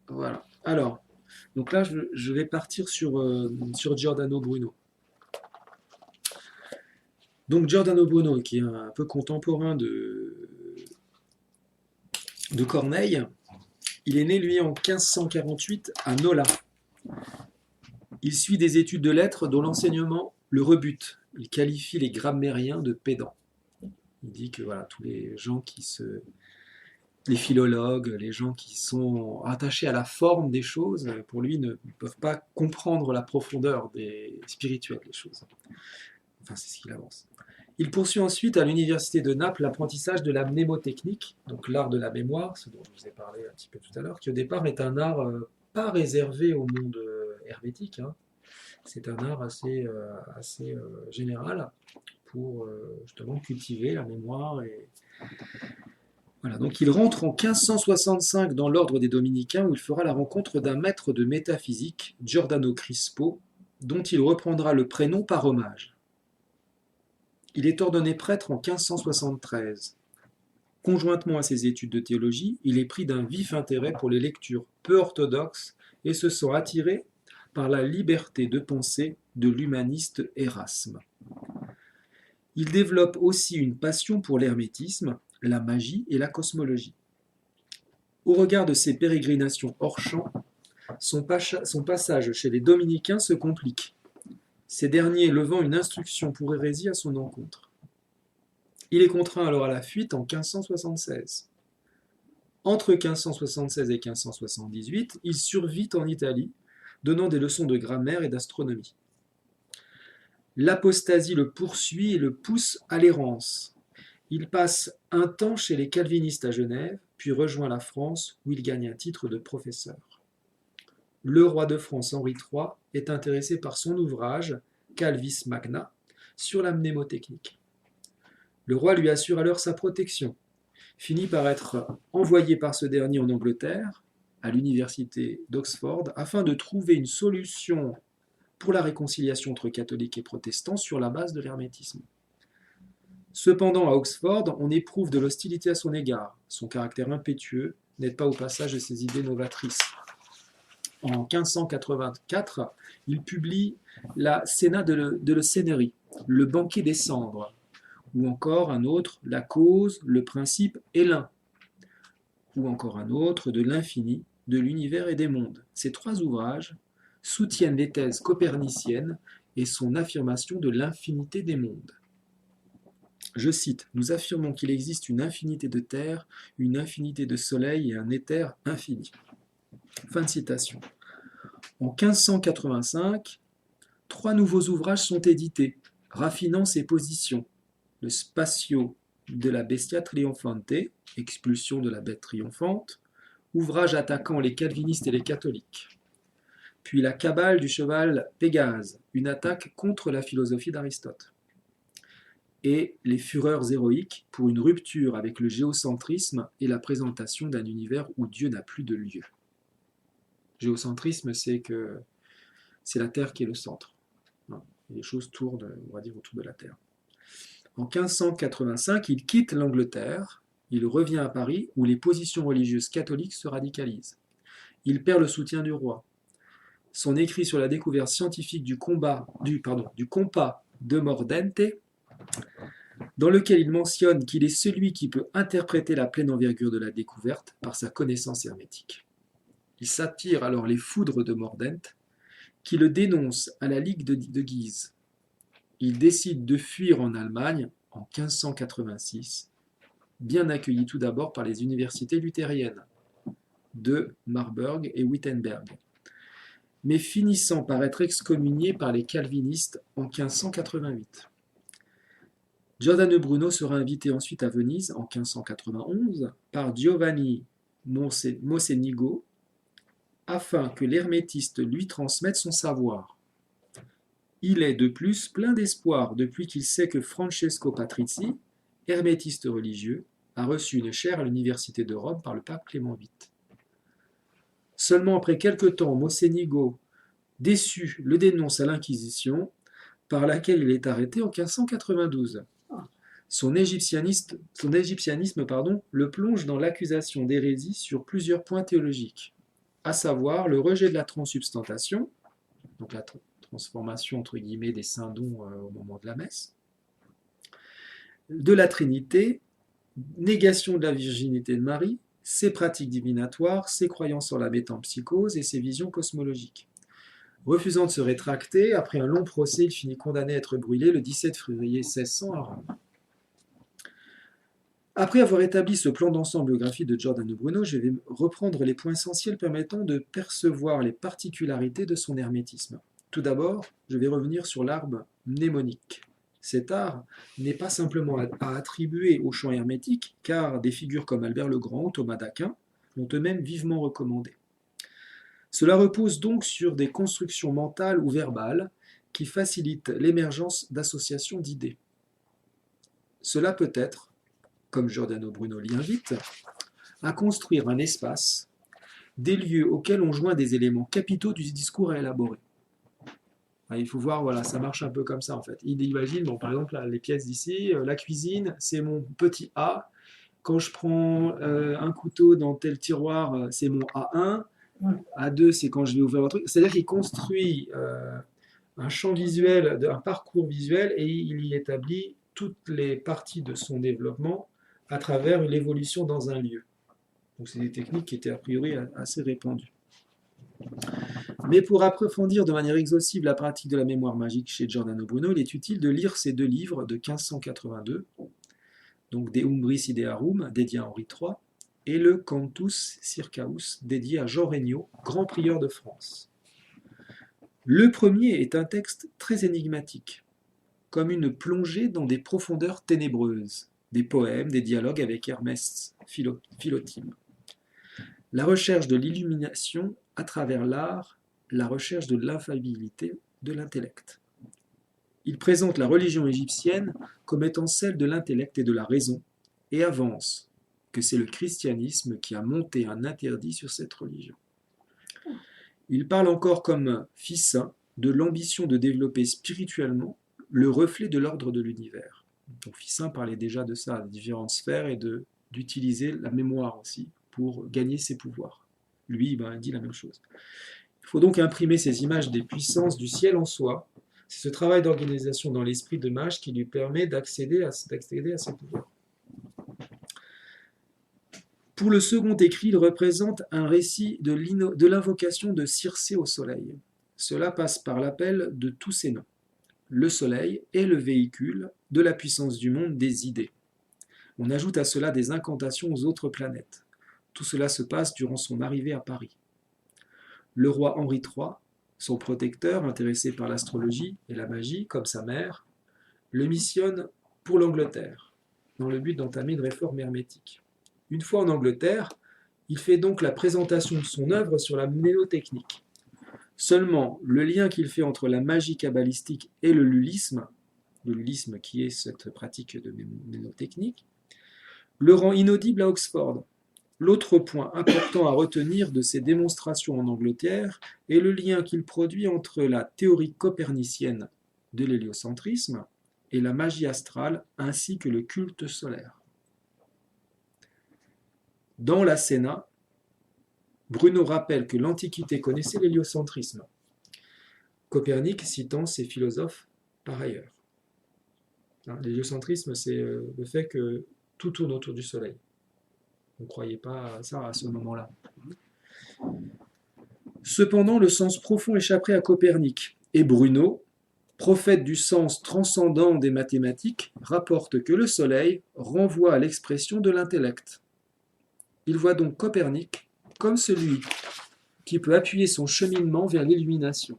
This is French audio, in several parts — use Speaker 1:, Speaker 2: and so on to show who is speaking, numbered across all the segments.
Speaker 1: Voilà. Alors, donc là, je vais partir sur Giordano Bruno. Donc Giordano Bruno, qui est un peu contemporain de Corneille, il est né, lui, en 1548 à Nola. Il suit des études de lettres dont l'enseignement le rebute. Il qualifie les grammairiens de pédants. Il dit que voilà, tous les gens les philologues, les gens qui sont attachés à la forme des choses, pour lui, ne peuvent pas comprendre la profondeur spirituelle des choses. Enfin, c'est ce qu'il avance. Il poursuit ensuite à l'université de Naples l'apprentissage de la mnémotechnique, donc l'art de la mémoire, ce dont je vous ai parlé un petit peu tout à l'heure, qui au départ est un art pas réservé au monde hermétique, hein. C'est un art assez général pour justement cultiver la mémoire. Voilà, donc il rentre en 1565 dans l'ordre des Dominicains où il fera la rencontre d'un maître de métaphysique, Giordano Crispo, dont il reprendra le prénom par hommage. Il est ordonné prêtre en 1573. Conjointement à ses études de théologie, il est pris d'un vif intérêt pour les lectures peu orthodoxes et se sent attiré par la liberté de pensée de l'humaniste Erasme. Il développe aussi une passion pour l'hermétisme, la magie et la cosmologie. Au regard de ses pérégrinations hors champ, son passage chez les dominicains se complique, ces derniers levant une instruction pour hérésie à son encontre. Il est contraint alors à la fuite en 1576. Entre 1576 et 1578, il survit en Italie, donnant des leçons de grammaire et d'astronomie. L'apostasie le poursuit et le pousse à l'errance. Il passe un temps chez les calvinistes à Genève, puis rejoint la France où il gagne un titre de professeur. Le roi de France Henri III est intéressé par son ouvrage Calvis Magna sur la mnémotechnique. Le roi lui assure alors sa protection, finit par être envoyé par ce dernier en Angleterre, à l'université d'Oxford, afin de trouver une solution pour la réconciliation entre catholiques et protestants sur la base de l'hermétisme. Cependant, à Oxford, on éprouve de l'hostilité à son égard. Son caractère impétueux n'aide pas au passage de ses idées novatrices. En 1584, il publie la Cena de le Cénéri, le banquet des cendres, ou encore un autre, la cause, le principe et l'un, ou encore un autre, de l'infini, de l'univers et des mondes. Ces trois ouvrages soutiennent les thèses coperniciennes et son affirmation de l'infinité des mondes. Je cite, « Nous affirmons qu'il existe une infinité de terres, une infinité de soleils et un éther infini. » Fin de citation. En 1585, trois nouveaux ouvrages sont édités, raffinant ses positions. Le Spatio de la Bestia Triomphante, expulsion de la bête triomphante, ouvrage attaquant les calvinistes et les catholiques. Puis la Cabale du cheval Pégase, une attaque contre la philosophie d'Aristote. Et les Fureurs héroïques pour une rupture avec le géocentrisme et la présentation d'un univers où Dieu n'a plus de lieu. Géocentrisme, c'est que c'est la Terre qui est le centre. Les choses tournent, on va dire, autour de la Terre. En 1585, il quitte l'Angleterre, il revient à Paris où les positions religieuses catholiques se radicalisent. Il perd le soutien du roi. Son écrit sur la découverte scientifique du compas de Mordente, dans lequel il mentionne qu'il est celui qui peut interpréter la pleine envergure de la découverte par sa connaissance hermétique. Il s'attire alors les foudres de Mordente, qui le dénonce à la Ligue de Guise. Il décide de fuir en Allemagne en 1586, bien accueilli tout d'abord par les universités luthériennes de Marburg et Wittenberg, mais finissant par être excommunié par les calvinistes en 1588. Giordano Bruno sera invité ensuite à Venise en 1591 par Giovanni Mocenigo afin que l'hermétiste lui transmette son savoir. Il est de plus plein d'espoir depuis qu'il sait que Francesco Patrizzi, hermétiste religieux, a reçu une chaire à l'université de Rome par le pape Clément VIII. Seulement après quelque temps, Mocenigo, déçu, le dénonce à l'Inquisition, par laquelle il est arrêté en 1592. Son égyptianisme, le plonge dans l'accusation d'hérésie sur plusieurs points théologiques, à savoir le rejet de la transsubstantation, donc la transformation entre guillemets des saints dons au moment de la messe, de la Trinité, négation de la virginité de Marie, ses pratiques divinatoires, ses croyances en la métempsychose et ses visions cosmologiques. Refusant de se rétracter, après un long procès, il finit condamné à être brûlé le 17 février 1600 à Rome. Après avoir établi ce plan d'ensemble biographique de Giordano Bruno, je vais reprendre les points essentiels permettant de percevoir les particularités de son hermétisme. Tout d'abord, je vais revenir sur l'arbre mnémonique. Cet art n'est pas simplement à attribuer au chant hermétique, car des figures comme Albert le Grand ou Thomas d'Aquin l'ont eux-mêmes vivement recommandé. Cela repose donc sur des constructions mentales ou verbales qui facilitent l'émergence d'associations d'idées. Cela peut être, comme Giordano Bruno l'y invite, à construire un espace, des lieux auxquels on joint des éléments capitaux du discours à élaborer. Il faut voir, voilà, ça marche un peu comme ça en fait. Il imagine, bon, par exemple, là, les pièces d'ici, la cuisine, c'est mon petit A. Quand je prends un couteau dans tel tiroir, c'est mon A1. A2, c'est quand je vais ouvrir un truc. C'est-à-dire qu'il construit un champ visuel, un parcours visuel, et il y établit toutes les parties de son développement à travers l'évolution dans un lieu. Donc c'est des techniques qui étaient a priori assez répandues. Mais pour approfondir de manière exhaustive la pratique de la mémoire magique chez Giordano Bruno, il est utile de lire ces deux livres de 1582, donc De Umbris Idearum, dédié à Henri III, et le Cantus Circaus, dédié à Jean Regnault, grand prieur de France. Le premier est un texte très énigmatique, comme une plongée dans des profondeurs ténébreuses, des poèmes, des dialogues avec Hermès Philotime. La recherche de l'illumination à travers l'art, la recherche de l'infaillibilité de l'intellect. Il présente la religion égyptienne comme étant celle de l'intellect et de la raison, et avance que c'est le christianisme qui a monté un interdit sur cette religion. Il parle encore comme Ficin de l'ambition de développer spirituellement le reflet de l'ordre de l'univers. Donc Ficin parlait déjà de ça, de différentes sphères, et d'utiliser la mémoire aussi pour gagner ses pouvoirs. Lui, il dit la même chose. Il faut donc imprimer ces images des puissances du ciel en soi. C'est ce travail d'organisation dans l'esprit de mage qui lui permet d'accéder à ses pouvoirs. Pour le second écrit, il représente un récit de l'invocation de Circé au soleil. Cela passe par l'appel de tous ses noms. Le soleil est le véhicule de la puissance du monde des idées. On ajoute à cela des incantations aux autres planètes. Tout cela se passe durant son arrivée à Paris. Le roi Henri III, son protecteur, intéressé par l'astrologie et la magie, comme sa mère, le missionne pour l'Angleterre, dans le but d'entamer une réforme hermétique. Une fois en Angleterre, il fait donc la présentation de son œuvre sur la mnémotechnique. Seulement, le lien qu'il fait entre la magie kabbalistique et le lulisme qui est cette pratique de mnémotechnique, le rend inaudible à Oxford. L'autre point important à retenir de ces démonstrations en Angleterre est le lien qu'il produit entre la théorie copernicienne de l'héliocentrisme et la magie astrale ainsi que le culte solaire. Dans la Sénat, Bruno rappelle que l'Antiquité connaissait l'héliocentrisme, Copernic citant ses philosophes par ailleurs. L'héliocentrisme, c'est le fait que tout tourne autour du Soleil. On ne croyait pas à ça à ce moment-là. Cependant, le sens profond échapperait à Copernic, et Bruno, prophète du sens transcendant des mathématiques, rapporte que le Soleil renvoie à l'expression de l'intellect. Il voit donc Copernic comme celui qui peut appuyer son cheminement vers l'illumination,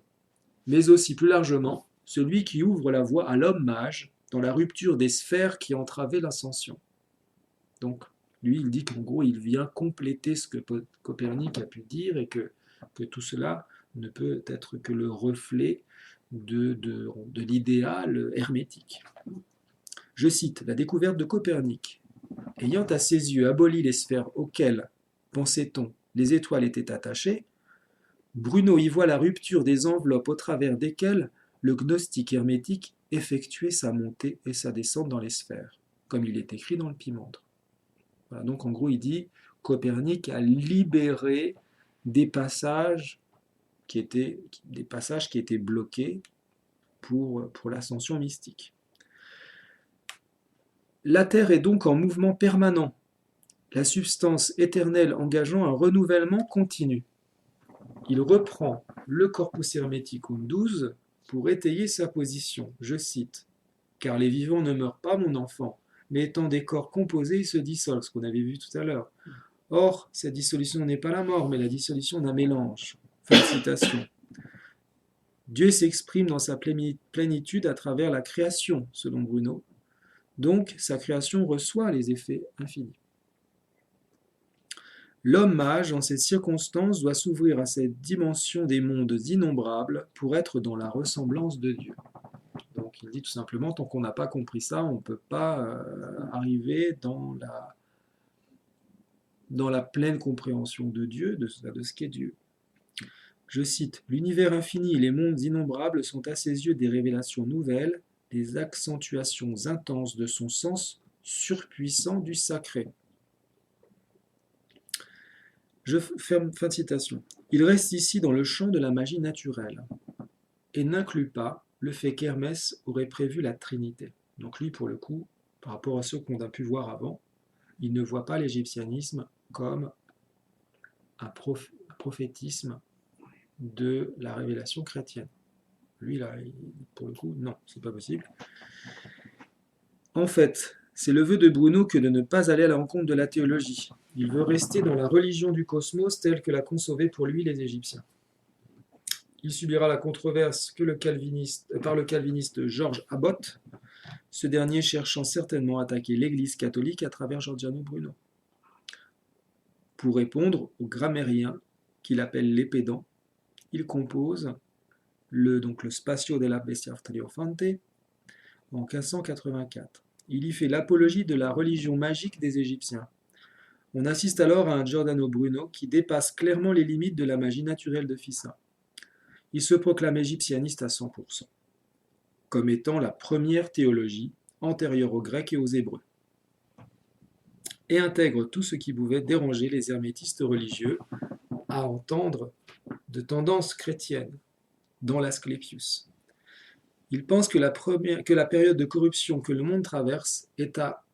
Speaker 1: mais aussi plus largement celui qui ouvre la voie à l'homme mage dans la rupture des sphères qui entravaient l'ascension. Donc, lui, il dit qu'en gros, il vient compléter ce que Copernic a pu dire et que tout cela ne peut être que le reflet de l'idéal hermétique. Je cite, la découverte de Copernic, ayant à ses yeux aboli les sphères auxquelles, pensait-on, les étoiles étaient attachées, Bruno y voit la rupture des enveloppes au travers desquelles le gnostique hermétique effectuait sa montée et sa descente dans les sphères. comme il est écrit dans le Pimandre. Voilà, donc en gros, il dit Copernic a libéré des passages des passages qui étaient bloqués pour l'ascension mystique. La Terre est donc en mouvement permanent, la substance éternelle engageant un renouvellement continu. Il reprend le Corpus Hermeticum 12 pour étayer sa position. Je cite « Car les vivants ne meurent pas, mon enfant, mais étant des corps composés, ils se dissolvent », ce qu'on avait vu tout à l'heure. Or, cette dissolution n'est pas la mort, mais la dissolution d'un mélange. Fin de citation. Dieu s'exprime dans sa plénitude à travers la création, selon Bruno. Donc, sa création reçoit les effets infinis. L'homme mage, en cette circonstance, doit s'ouvrir à cette dimension des mondes innombrables pour être dans la ressemblance de Dieu. Donc, il dit tout simplement, tant qu'on n'a pas compris ça, on ne peut pas arriver dans la pleine compréhension de Dieu, de ce qu'est Dieu. Je cite, « L'univers infini et les mondes innombrables sont à ses yeux des révélations nouvelles, des accentuations intenses de son sens surpuissant du sacré. » Fin de citation. Il reste ici dans le champ de la magie naturelle et n'inclut pas le fait qu'Hermès aurait prévu la Trinité. Donc lui, pour le coup, par rapport à ceux qu'on a pu voir avant, il ne voit pas l'égyptianisme comme un prophétisme de la révélation chrétienne. Lui, là, pour le coup, non, c'est pas possible. En fait, c'est le vœu de Bruno que de ne pas aller à la rencontre de la théologie. Il veut rester dans la religion du cosmos telle que l'a concevaient pour lui les Égyptiens. Il subira la controverse par le calviniste Georges Abbott, ce dernier cherchant certainement à attaquer l'Église catholique à travers Giordano Bruno. Pour répondre aux grammairiens qu'il appelle les pédants, il compose le Spazio della Bestia Trionfante en 1584. Il y fait l'apologie de la religion magique des Égyptiens. On assiste alors à un Giordano Bruno qui dépasse clairement les limites de la magie naturelle de Fissa. Il se proclame égyptianiste à 100%, comme étant la première théologie antérieure aux Grecs et aux Hébreux, et intègre tout ce qui pouvait déranger les hermétistes religieux à entendre de tendances chrétiennes dans l'Asclepius. Il pense que la période de corruption que le monde traverse est à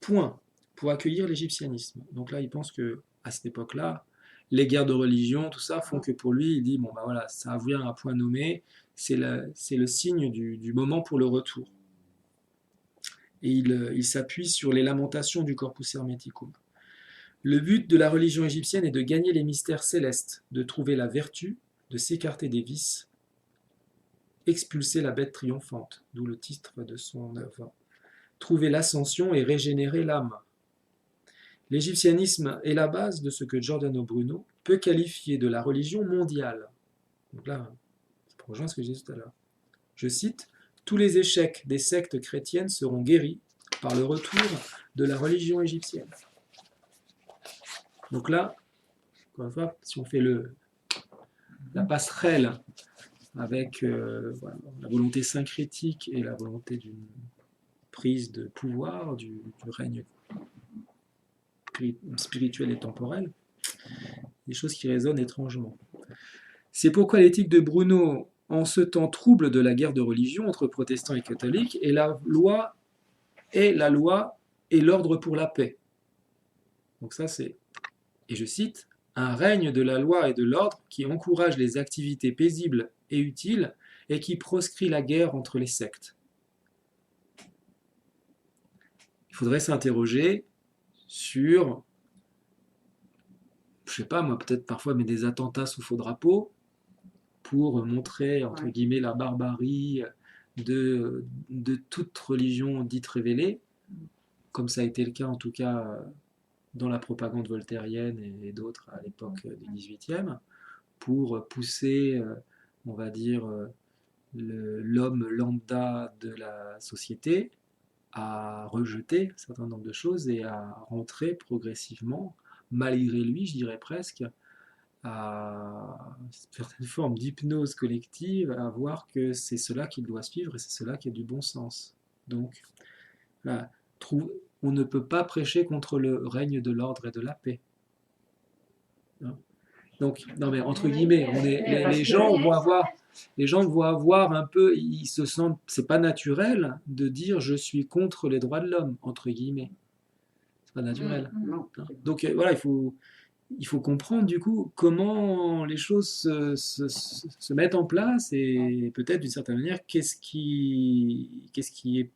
Speaker 1: point pour accueillir l'égyptianisme. Donc là, il pense que à cette époque-là, les guerres de religion, tout ça, font que pour lui, il dit, bon ben voilà, ça vient à point nommé, c'est le signe du moment pour le retour. Et il s'appuie sur les lamentations du Corpus Hermeticum. Le but de la religion égyptienne est de gagner les mystères célestes, de trouver la vertu, de s'écarter des vices, expulser la bête triomphante, d'où le titre de son œuvre, trouver l'ascension et régénérer l'âme. L'égyptianisme est la base de ce que Giordano Bruno peut qualifier de la religion mondiale. Donc là, ça rejoint ce que je disais tout à l'heure. Je cite, « Tous les échecs des sectes chrétiennes seront guéris par le retour de la religion égyptienne. » Donc là, encore une fois, si on fait la passerelle avec voilà, la volonté syncrétique et la volonté d'une prise de pouvoir du règne spirituel et temporel, des choses qui résonnent étrangement. C'est pourquoi l'éthique de Bruno, en ce temps trouble de la guerre de religion entre protestants et catholiques, est la loi et l'ordre pour la paix. Donc ça c'est, et je cite, un règne de la loi et de l'ordre qui encourage les activités paisibles et utiles et qui proscrit la guerre entre les sectes. Il faudrait s'interroger sur, je sais pas moi, peut-être parfois mais des attentats sous faux drapeau pour montrer entre guillemets la barbarie de toute religion dite révélée, comme ça a été le cas en tout cas dans la propagande voltairienne et d'autres à l'époque du XVIIIe, pour pousser, on va dire, l'homme lambda de la société à rejeter un certain nombre de choses et à rentrer progressivement, malgré lui, je dirais presque, à une certaine forme d'hypnose collective, à voir que c'est cela qu'il doit suivre et c'est cela qui a du bon sens. Donc, voilà. on ne peut pas prêcher contre le règne de l'ordre et de la paix. Donc, non mais entre guillemets, les gens vont avoir un peu, ils se sentent, c'est pas naturel de dire je suis contre les droits de l'homme, entre guillemets. C'est pas naturel. Donc voilà, il faut comprendre du coup comment les choses se mettent en place et peut-être d'une certaine manière qu'est-ce qui est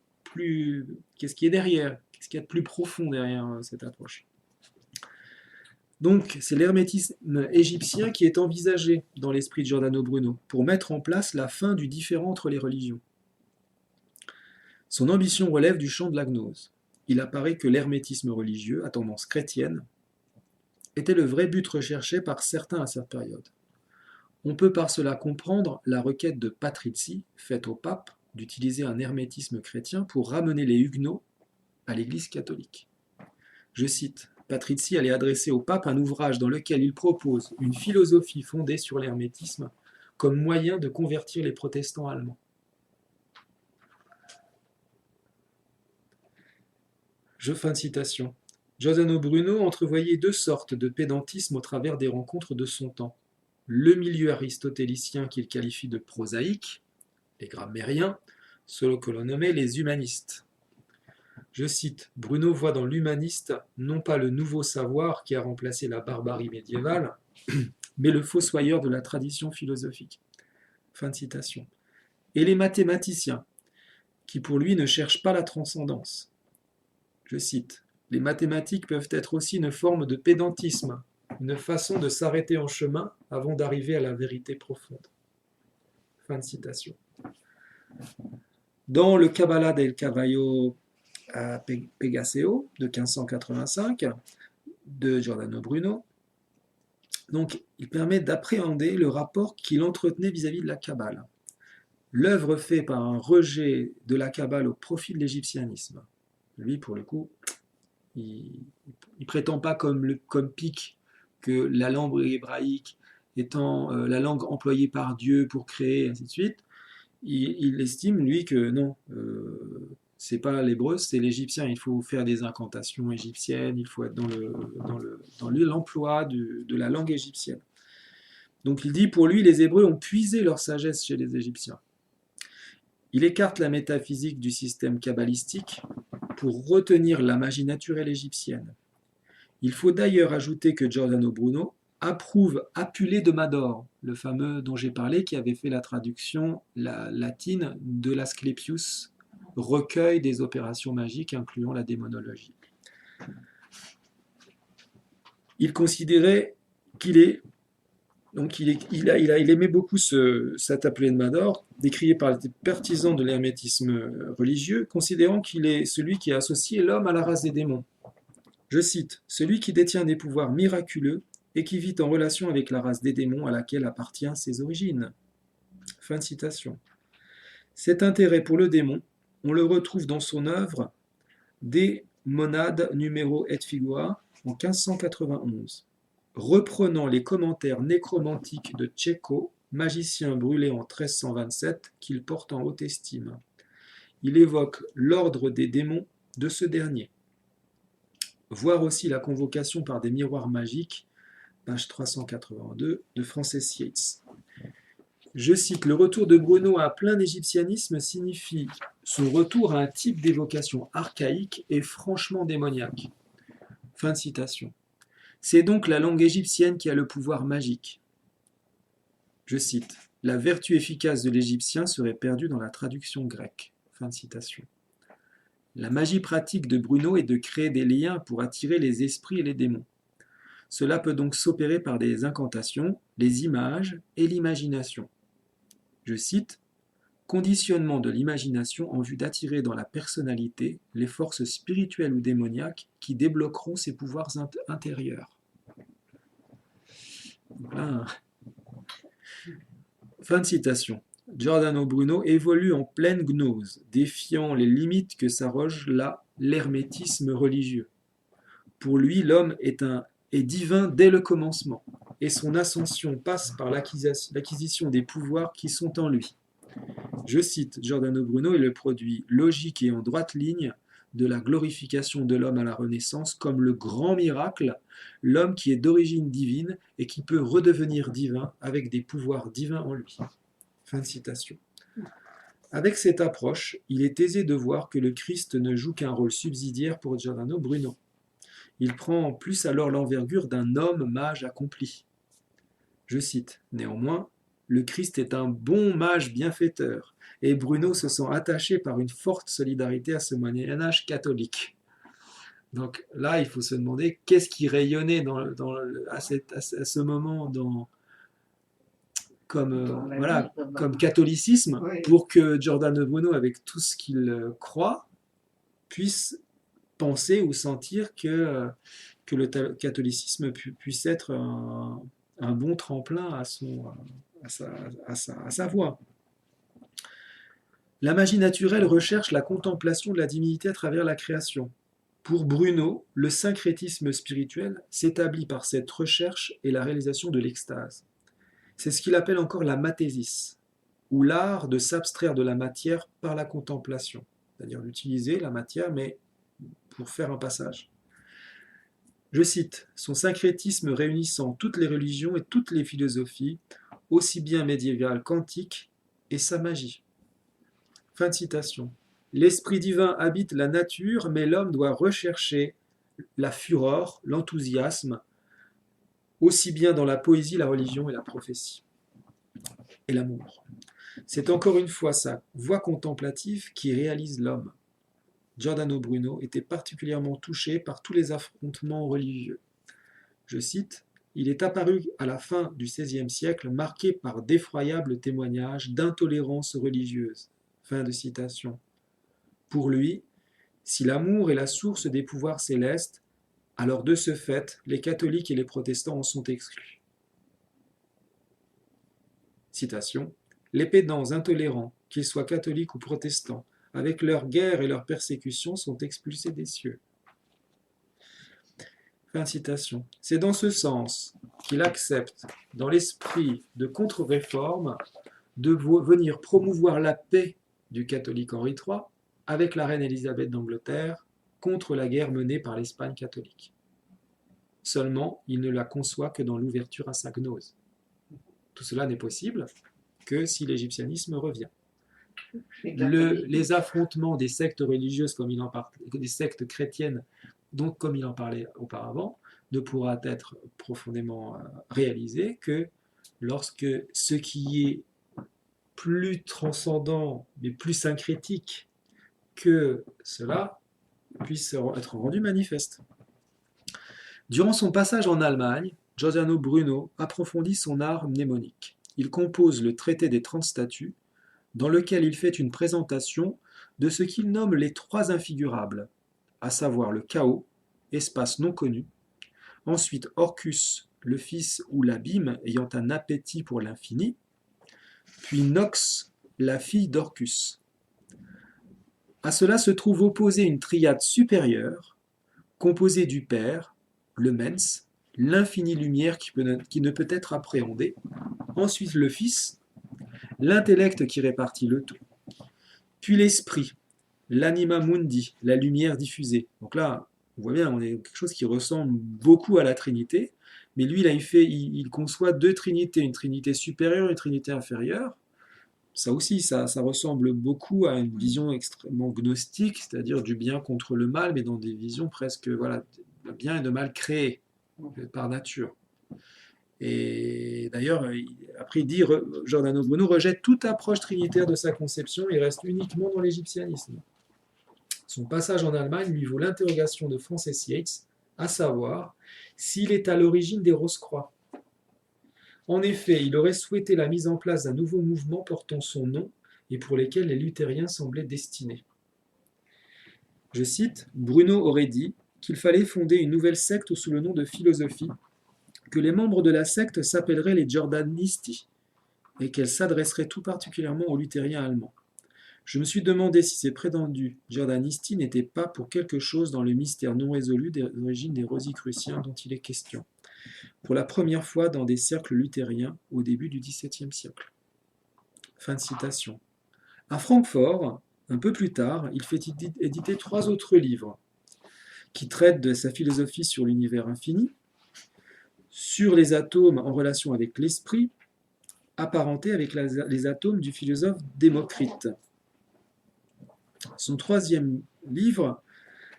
Speaker 1: derrière, qu'est-ce qu'il y a de plus profond derrière cette approche. Donc c'est l'hermétisme égyptien qui est envisagé dans l'esprit de Giordano Bruno pour mettre en place la fin du différend entre les religions. Son ambition relève du champ de la gnose. Il apparaît que l'hermétisme religieux, à tendance chrétienne, était le vrai but recherché par certains à cette période. On peut par cela comprendre la requête de Patrizii, faite au pape, d'utiliser un hermétisme chrétien pour ramener les huguenots à l'Église catholique. Je cite, Patrizii allait adresser au pape un ouvrage dans lequel il propose une philosophie fondée sur l'hermétisme comme moyen de convertir les protestants allemands. Fin de citation. Giordano Bruno entrevoyait deux sortes de pédantisme au travers des rencontres de son temps. Le milieu aristotélicien qu'il qualifie de prosaïque, les grammairiens, ceux que l'on nommait les humanistes. Je cite, Bruno voit dans l'humaniste non pas le nouveau savoir qui a remplacé la barbarie médiévale, mais le fossoyeur de la tradition philosophique. Fin de citation. Et les mathématiciens, qui pour lui ne cherchent pas la transcendance. Je cite, les mathématiques peuvent être aussi une forme de pédantisme, une façon de s'arrêter en chemin avant d'arriver à la vérité profonde. Fin de citation. Dans le Kabbalah del Cavallo à Pegaseo de 1585 de Giordano Bruno, donc il permet d'appréhender le rapport qu'il entretenait vis-à-vis de la Kabbale. L'œuvre fait par un rejet de la Kabbale au profit de l'égyptianisme. Lui, pour le coup, il prétend pas comme Pic que la langue hébraïque étant la langue employée par Dieu pour créer, et ainsi de suite. Il estime, lui, que non, c'est pas l'hébreu, c'est l'égyptien. Il faut faire des incantations égyptiennes, il faut être dans l'emploi de la langue égyptienne. Donc il dit, pour lui, les Hébreux ont puisé leur sagesse chez les Égyptiens. Il écarte la métaphysique du système kabbalistique pour retenir la magie naturelle égyptienne. Il faut d'ailleurs ajouter que Giordano Bruno approuve Apulée de Mador, le fameux dont j'ai parlé, qui avait fait la traduction latine de l'Asclepius, recueil des opérations magiques incluant la démonologie. Il considérait qu'il est donc il aimait beaucoup cet Apulée de Mador, décrié par les partisans de l'hermétisme religieux, considérant qu'il est celui qui a associé l'homme à la race des démons. Je cite, « Celui qui détient des pouvoirs miraculeux et qui vit en relation avec la race des démons à laquelle appartient ses origines. » Fin de citation. Cet intérêt pour le démon, on le retrouve dans son œuvre De Monade Numero et Figura en 1591. Reprenant les commentaires nécromantiques de Cecco, magicien brûlé en 1327, qu'il porte en haute estime. Il évoque l'ordre des démons de ce dernier. Voir aussi la convocation par des miroirs magiques, page 382, de Francis Yates. Je cite, le retour de Bruno à plein égyptianisme signifie son retour à un type d'évocation archaïque et franchement démoniaque. Fin de citation. C'est donc la langue égyptienne qui a le pouvoir magique. Je cite, la vertu efficace de l'égyptien serait perdue dans la traduction grecque. Fin de citation. La magie pratique de Bruno est de créer des liens pour attirer les esprits et les démons. Cela peut donc s'opérer par des incantations, les images et l'imagination. Je cite, conditionnement de l'imagination en vue d'attirer dans la personnalité les forces spirituelles ou démoniaques qui débloqueront ses pouvoirs intérieurs. Voilà. Fin de citation. Giordano Bruno évolue en pleine gnose, défiant les limites que s'arroge là l'hermétisme religieux. Pour lui, l'homme est divin dès le commencement, et son ascension passe par l'acquisition des pouvoirs qui sont en lui. Je cite Giordano Bruno est le produit logique et en droite ligne de la glorification de l'homme à la Renaissance comme le grand miracle, l'homme qui est d'origine divine et qui peut redevenir divin avec des pouvoirs divins en lui. Fin de citation. Avec cette approche, il est aisé de voir que le Christ ne joue qu'un rôle subsidiaire pour Giordano Bruno. Il prend en plus alors l'envergure d'un homme mage accompli. Je cite, néanmoins, le Christ est un bon mage bienfaiteur, et Bruno se sent attaché par une forte solidarité à ce Moyen-Âge catholique. Donc là, il faut se demander qu'est-ce qui rayonnait à ce moment comme catholicisme pour que Giordano Bruno, avec tout ce qu'il croit, puisse penser ou sentir que le catholicisme puisse être un bon tremplin à sa voie. La magie naturelle recherche la contemplation de la divinité à travers la création. Pour Bruno, le syncrétisme spirituel s'établit par cette recherche et la réalisation de l'extase. C'est ce qu'il appelle encore la mathésis, ou l'art de s'abstraire de la matière par la contemplation, c'est-à-dire d'utiliser la matière, mais pour faire un passage. Je cite, son syncrétisme réunissant toutes les religions et toutes les philosophies, aussi bien médiévales qu'antiques, et sa magie. Fin de citation. L'esprit divin habite la nature, mais l'homme doit rechercher la fureur, l'enthousiasme, aussi bien dans la poésie, la religion et la prophétie. Et l'amour. C'est encore une fois sa voie contemplative qui réalise l'homme. Giordano Bruno était particulièrement touché par tous les affrontements religieux. Je cite, « Il est apparu à la fin du XVIe siècle marqué par d'effroyables témoignages d'intolérance religieuse. » Fin de citation. Pour lui, si l'amour est la source des pouvoirs célestes, alors de ce fait, les catholiques et les protestants en sont exclus. Citation. Les pédants intolérants, qu'ils soient catholiques ou protestants, avec leurs guerres et leurs persécutions, sont expulsés des cieux. Fin de citation. C'est dans ce sens qu'il accepte, dans l'esprit de contre-réforme, de venir promouvoir la paix du catholique Henri III avec la reine Élisabeth d'Angleterre contre la guerre menée par l'Espagne catholique. Seulement, il ne la conçoit que dans l'ouverture à sa gnose. Tout cela n'est possible que si l'égyptianisme revient. Les affrontements des sectes religieuses, des sectes chrétiennes, donc comme il en parlait auparavant, ne pourra être profondément réalisé que lorsque ce qui est plus transcendant, mais plus syncrétique que cela, puisse être rendu manifeste. Durant son passage en Allemagne, Giordano Bruno approfondit son art mnémonique. Il compose le traité des 30 statuts, dans lequel il fait une présentation de ce qu'il nomme les trois infigurables, à savoir le chaos, espace non connu, ensuite Orcus, le fils ou l'abîme ayant un appétit pour l'infini, puis Nox, la fille d'Orcus. À cela se trouve opposée une triade supérieure, composée du Père, le mens, l'infinie lumière qui ne peut être appréhendée, ensuite le Fils, l'intellect qui répartit le tout, puis l'Esprit, l'anima mundi, la lumière diffusée. Donc là, on voit bien, on est quelque chose qui ressemble beaucoup à la Trinité, mais lui, là, il conçoit deux trinités, une trinité supérieure et une trinité inférieure. Ça aussi, ça ressemble beaucoup à une vision extrêmement gnostique, c'est-à-dire du bien contre le mal, mais dans des visions presque, voilà, de bien et de mal créés par nature. Et d'ailleurs, après il dit, Giordano Bruno rejette toute approche trinitaire de sa conception et reste uniquement dans l'égyptianisme. Son passage en Allemagne lui vaut l'interrogation de Francis Yates, à savoir s'il est à l'origine des Rose-Croix. En effet, il aurait souhaité la mise en place d'un nouveau mouvement portant son nom et pour lesquels les luthériens semblaient destinés. Je cite, Bruno aurait dit qu'il fallait fonder une nouvelle secte sous le nom de philosophie, que les membres de la secte s'appelleraient les Giordanisti et qu'elle s'adresserait tout particulièrement aux luthériens allemands. Je me suis demandé si ces prétendus Giordanisti n'étaient pas pour quelque chose dans le mystère non résolu des origines des Rosicruciens dont il est question, pour la première fois dans des cercles luthériens au début du XVIIe siècle. Fin de citation. À Francfort, Un peu plus tard, il fait éditer 3 autres livres qui traitent de sa philosophie sur l'univers infini, sur les atomes en relation avec l'esprit, apparenté avec les atomes du philosophe Démocrite. Son 3e livre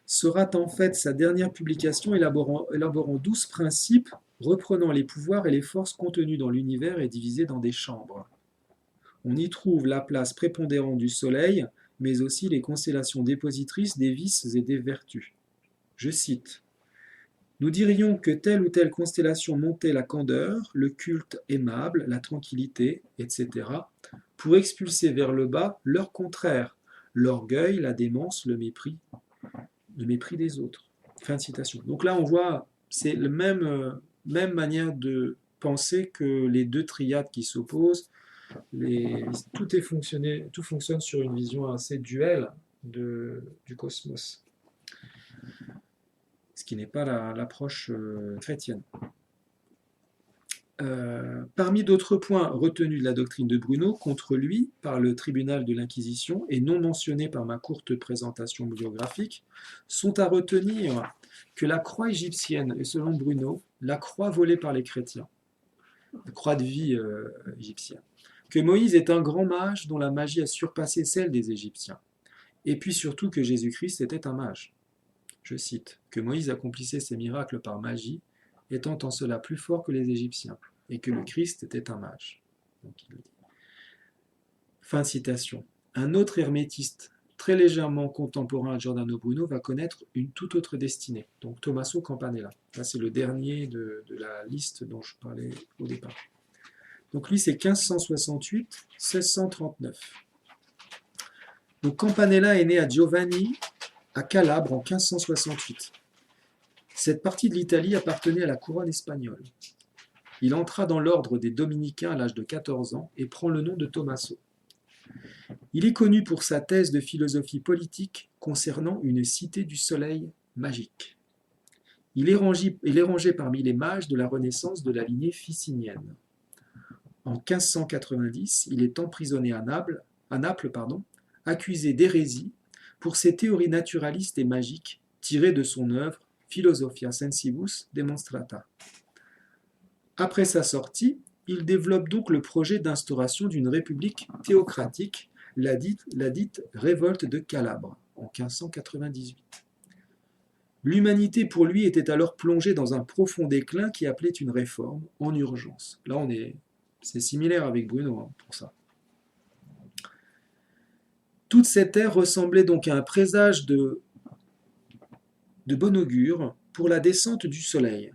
Speaker 1: sera en fait sa dernière publication élaborant 12 principes reprenant les pouvoirs et les forces contenus dans l'univers et divisés dans des chambres. On y trouve la place prépondérante du Soleil, mais aussi les constellations dépositrices des vices et des vertus. Je cite: nous dirions que telle ou telle constellation montait la candeur, le culte aimable, la tranquillité, etc., pour expulser vers le bas leur contraire, l'orgueil, la démence, le mépris des autres. Fin de citation. Donc là, on voit, c'est la même manière de penser que les 2 triades qui s'opposent. Tout fonctionne sur une vision assez duelle du cosmos, ce qui n'est pas l'approche chrétienne. Parmi d'autres points retenus de la doctrine de Bruno contre lui par le tribunal de l'Inquisition et non mentionnés par ma courte présentation biographique, sont à retenir que la croix égyptienne est selon Bruno la croix volée par les chrétiens, la croix de vie égyptienne, que Moïse est un grand mage dont la magie a surpassé celle des Égyptiens, et puis surtout que Jésus-Christ était un mage. Je cite, que Moïse accomplissait ses miracles par magie, étant en cela plus fort que les Égyptiens, et que le Christ était un mage. Donc, il le dit. Fin de citation. Un autre hermétiste, très légèrement contemporain à Giordano Bruno, va connaître une toute autre destinée, donc Tommaso Campanella. Là, c'est le dernier de la liste dont je parlais au départ. Donc lui, c'est 1568-1639. Donc Campanella est né à Giovanni, à Calabre, en 1568. Cette partie de l'Italie appartenait à la couronne espagnole. Il entra dans l'ordre des dominicains à l'âge de 14 ans et prend le nom de Tommaso. Il est connu pour sa thèse de philosophie politique concernant une cité du soleil magique. Il est rangé parmi les mages de la Renaissance de la lignée ficinienne. En 1590, il est emprisonné à Naples, accusé d'hérésie pour ses théories naturalistes et magiques tirées de son œuvre Philosophia Sensibus Demonstrata. Après sa sortie, il développe donc le projet d'instauration d'une république théocratique, la dite révolte de Calabre, en 1598. L'humanité pour lui était alors plongée dans un profond déclin qui appelait une réforme en urgence. Là, c'est similaire avec Bruno pour ça. Toute cette ère ressemblait donc à un présage de bon augure pour la descente du soleil.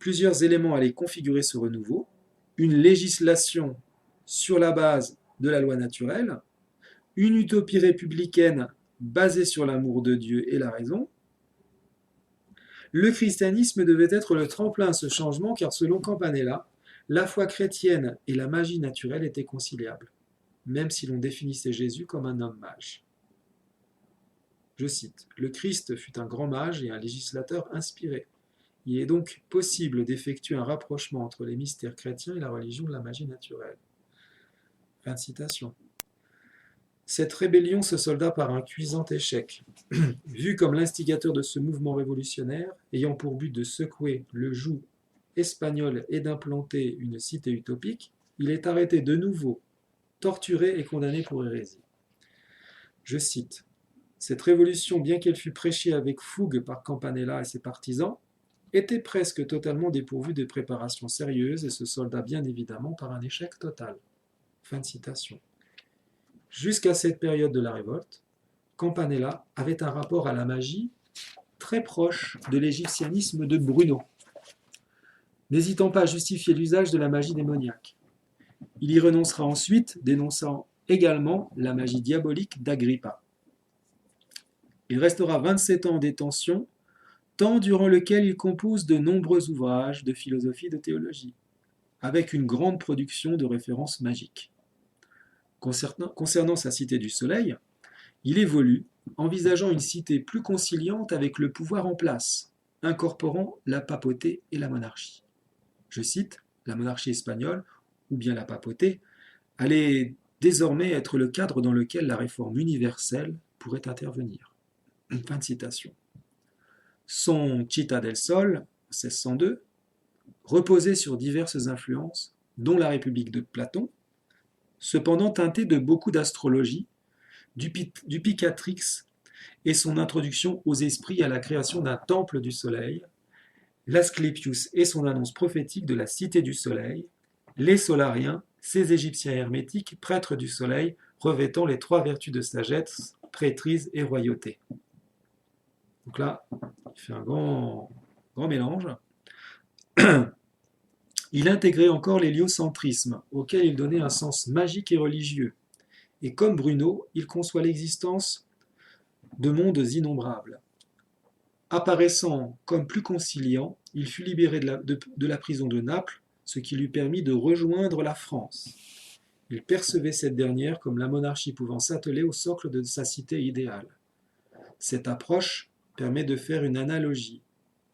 Speaker 1: Plusieurs éléments allaient configurer ce renouveau, une législation sur la base de la loi naturelle, une utopie républicaine basée sur l'amour de Dieu et la raison. Le christianisme devait être le tremplin à ce changement car selon Campanella, la foi chrétienne et la magie naturelle étaient conciliables, même si l'on définissait Jésus comme un homme mage. Je cite, « Le Christ fut un grand mage et un législateur inspiré. Il est donc possible d'effectuer un rapprochement entre les mystères chrétiens et la religion de la magie naturelle. » Fin de citation. Cette rébellion se solda par un cuisant échec. Vu comme l'instigateur de ce mouvement révolutionnaire, ayant pour but de secouer le joug espagnol et d'implanter une cité utopique, il est arrêté de nouveau, torturé et condamné pour hérésie. Je cite, « Cette révolution, bien qu'elle fût prêchée avec fougue par Campanella et ses partisans, était presque totalement dépourvue de préparations sérieuses et se solda bien évidemment par un échec total. » Fin de citation. Jusqu'à cette période de la révolte, Campanella avait un rapport à la magie très proche de l'égyptianisme de Bruno, n'hésitant pas à justifier l'usage de la magie démoniaque. Il y renoncera ensuite, dénonçant également la magie diabolique d'Agrippa. Il restera 27 ans en détention, temps durant lequel il compose de nombreux ouvrages de philosophie et de théologie, avec une grande production de références magiques. Concernant sa cité du soleil, il évolue, envisageant une cité plus conciliante avec le pouvoir en place, incorporant la papauté et la monarchie. Je cite, la monarchie espagnole, ou bien la papauté, allait désormais être le cadre dans lequel la réforme universelle pourrait intervenir. Fin de citation. Son Città del Sol, en 1602, reposait sur diverses influences, dont la République de Platon, cependant teintée de beaucoup d'astrologie, du Picatrix et son introduction aux esprits et à la création d'un temple du soleil, l'Asclépius et son annonce prophétique de la cité du soleil, les Solariens, ces Égyptiens hermétiques, prêtres du soleil, revêtant les 3 vertus de sagesse, prêtrise et royauté. Donc là, il fait un grand mélange. Il intégrait encore l'héliocentrisme, auquel il donnait un sens magique et religieux. Et comme Bruno, il conçoit l'existence de mondes innombrables. Apparaissant comme plus conciliant, il fut libéré de la prison de Naples, ce qui lui permit de rejoindre la France. Il percevait cette dernière comme la monarchie pouvant s'atteler au socle de sa cité idéale. Cette approche permet de faire une analogie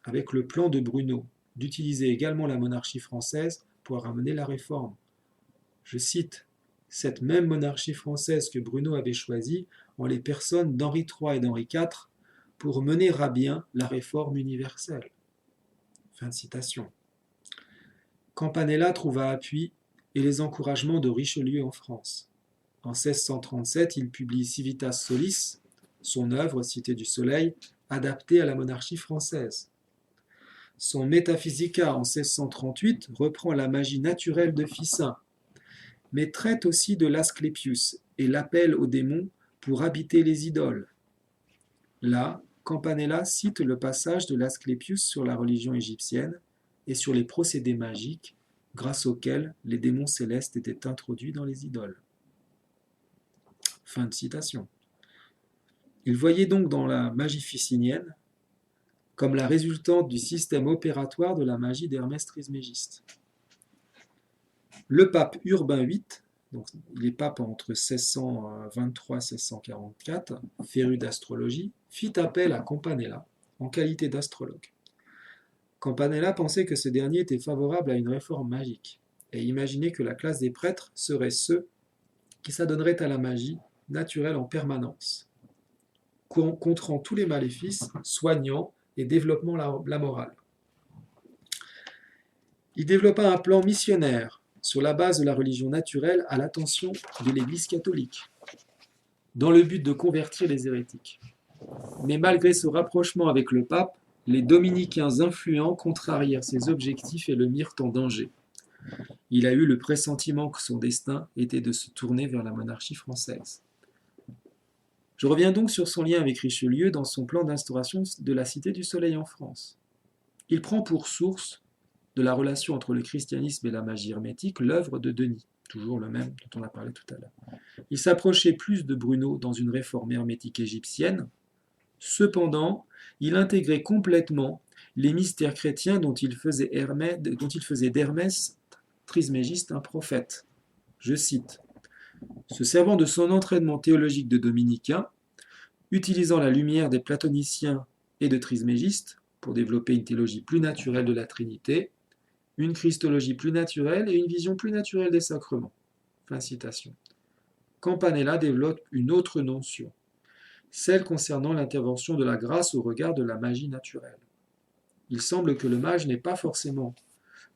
Speaker 1: avec le plan de Bruno, d'utiliser également la monarchie française pour ramener la réforme. Je cite, « Cette même monarchie française que Bruno avait choisie en les personnes d'Henri III et d'Henri IV pour mener à bien la réforme universelle. » Fin de citation. Campanella trouva appui et les encouragements de Richelieu en France. En 1637, il publie Civitas Solis, son œuvre, Cité du Soleil, adaptée à la monarchie française. Son Metaphysica en 1638 reprend la magie naturelle de Ficin, mais traite aussi de l'Asclépius et l'appel aux démons pour habiter les idoles. Là, Campanella cite le passage de l'Asclépius sur la religion égyptienne et sur les procédés magiques grâce auxquels les démons célestes étaient introduits dans les idoles. Fin de citation. Il voyait donc dans la magie ficinienne comme la résultante du système opératoire de la magie d'Hermès Trismégiste. Le pape Urbain VIII, donc il est pape entre 1623 et 1644, féru d'astrologie, fit appel à Campanella en qualité d'astrologue. Campanella pensait que ce dernier était favorable à une réforme magique et imaginait que la classe des prêtres serait ceux qui s'adonneraient à la magie naturelle en permanence, contrant tous les maléfices, soignant et développant la morale. Il développa un plan missionnaire sur la base de la religion naturelle à l'attention de l'Église catholique, dans le but de convertir les hérétiques. Mais malgré ce rapprochement avec le pape, les dominicains influents contrarièrent ses objectifs et le mirent en danger. Il a eu le pressentiment que son destin était de se tourner vers la monarchie française. Je reviens donc sur son lien avec Richelieu dans son plan d'instauration de la Cité du Soleil en France. Il prend pour source de la relation entre le christianisme et la magie hermétique l'œuvre de Denis, toujours le même dont on a parlé tout à l'heure. Il s'approchait plus de Bruno dans une réforme hermétique égyptienne. Cependant, il intégrait complètement les mystères chrétiens dont il faisait d'Hermès Trismégiste un prophète. Je cite, « Se servant de son entraînement théologique de dominicain, utilisant la lumière des platoniciens et de Trismégiste pour développer une théologie plus naturelle de la Trinité, une christologie plus naturelle et une vision plus naturelle des sacrements. » Fin citation. Campanella développe une autre notion, celle concernant l'intervention de la grâce au regard de la magie naturelle. Il semble que le mage n'est pas forcément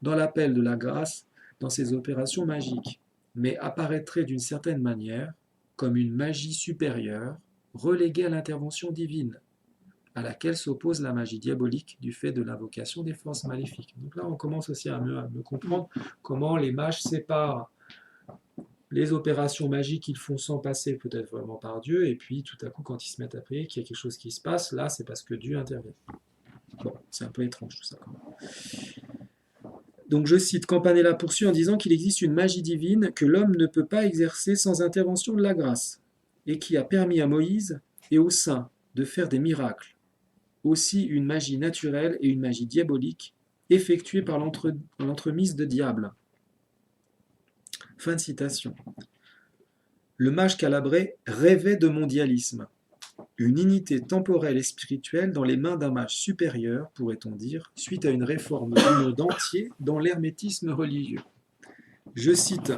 Speaker 1: dans l'appel de la grâce dans ses opérations magiques, mais apparaîtrait d'une certaine manière comme une magie supérieure reléguée à l'intervention divine, à laquelle s'oppose la magie diabolique du fait de l'invocation des forces maléfiques. Donc là, on commence aussi à mieux comprendre comment les mages séparent les opérations magiques qu'ils font sans passer peut-être vraiment par Dieu, et puis tout à coup, quand ils se mettent à prier, qu'il y a quelque chose qui se passe, là, c'est parce que Dieu intervient. Bon, c'est un peu étrange tout ça quand même. Donc je cite, Campanella poursuit en disant qu'il existe une magie divine que l'homme ne peut pas exercer sans intervention de la grâce, et qui a permis à Moïse et aux saints de faire des miracles. Aussi une magie naturelle et une magie diabolique effectuée par l'entremise de diables. Fin de citation. Le mage calabrais rêvait de mondialisme, une unité temporelle et spirituelle dans les mains d'un mage supérieur, pourrait-on dire, suite à une réforme du monde entier dans l'hermétisme religieux. Je cite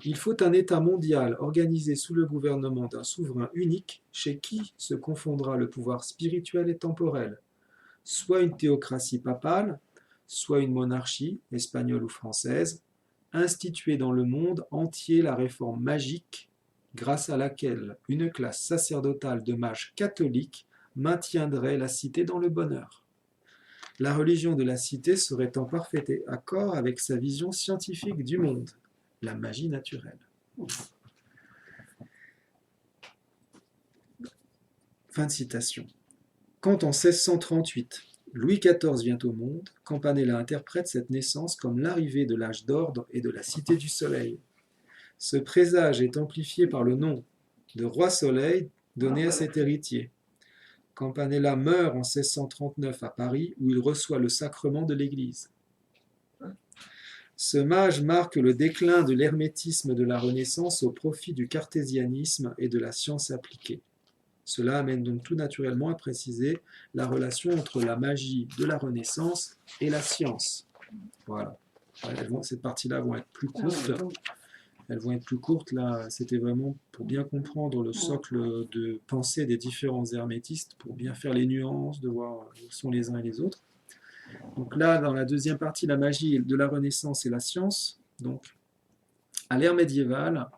Speaker 1: Il faut un État mondial organisé sous le gouvernement d'un souverain unique chez qui se confondra le pouvoir spirituel et temporel, soit une théocratie papale, soit une monarchie, espagnole ou française, instituer dans le monde entier la réforme magique grâce à laquelle une classe sacerdotale de mages catholiques maintiendrait la cité dans le bonheur. La religion de la cité serait en parfait accord avec sa vision scientifique du monde, la magie naturelle. Fin de citation. Quand en 1638, Louis XIV vient au monde, Campanella interprète cette naissance comme l'arrivée de l'âge d'or et de la cité du soleil. Ce présage est amplifié par le nom de roi soleil donné à cet héritier. Campanella meurt en 1639 à Paris, où il reçoit le sacrement de l'Église. Ce mage marque le déclin de l'hermétisme de la Renaissance au profit du cartésianisme et de la science appliquée. Cela amène donc tout naturellement à préciser la relation entre la magie de la Renaissance et la science. Voilà. Cette partie-là vont être plus courtes. Elles vont être plus courtes. Là, c'était vraiment pour bien comprendre le socle de pensée des différents hermétistes, pour bien faire les nuances, de voir où sont les uns et les autres. Donc là, dans la deuxième partie, la magie de la Renaissance et la science. Donc, à l'ère médiévale,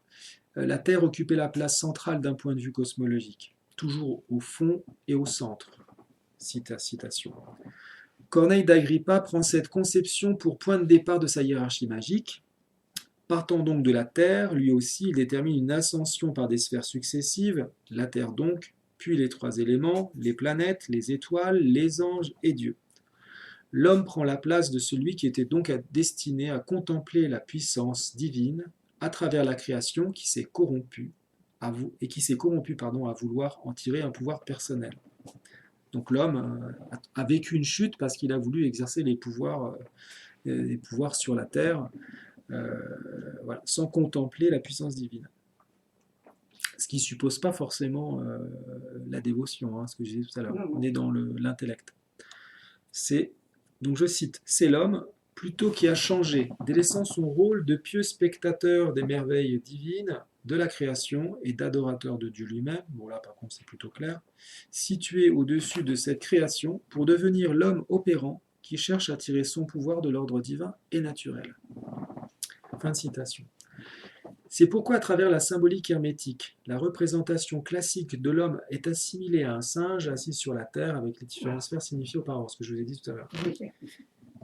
Speaker 1: la Terre occupait la place centrale d'un point de vue cosmologique, toujours au fond et au centre. Citation. Corneille d'Agrippa prend cette conception pour point de départ de sa hiérarchie magique. Partant donc de la Terre, lui aussi, il détermine une ascension par des sphères successives, la Terre donc, puis les trois éléments, les planètes, les étoiles, les anges et Dieu. L'homme prend la place de celui qui était donc destiné à contempler la puissance divine à travers la création qui s'est corrompue à vouloir en tirer un pouvoir personnel. Donc l'homme a vécu une chute parce qu'il a voulu exercer les pouvoirs sur la terre, voilà, sans contempler la puissance divine. Ce qui ne suppose pas forcément la dévotion, ce que je disais tout à l'heure. On est dans l'intellect. Donc je cite, c'est l'homme, plutôt qui a changé, délaissant son rôle de pieux spectateur des merveilles divines, de la création et d'adorateur de Dieu lui-même, bon là par contre c'est plutôt clair, situé au-dessus de cette création pour devenir l'homme opérant qui cherche à tirer son pouvoir de l'ordre divin et naturel. Fin de citation. C'est pourquoi à travers la symbolique hermétique, la représentation classique de l'homme est assimilée à un singe assis sur la terre avec les différentes sphères signifiées auparavant, ce que je vous ai dit tout à l'heure.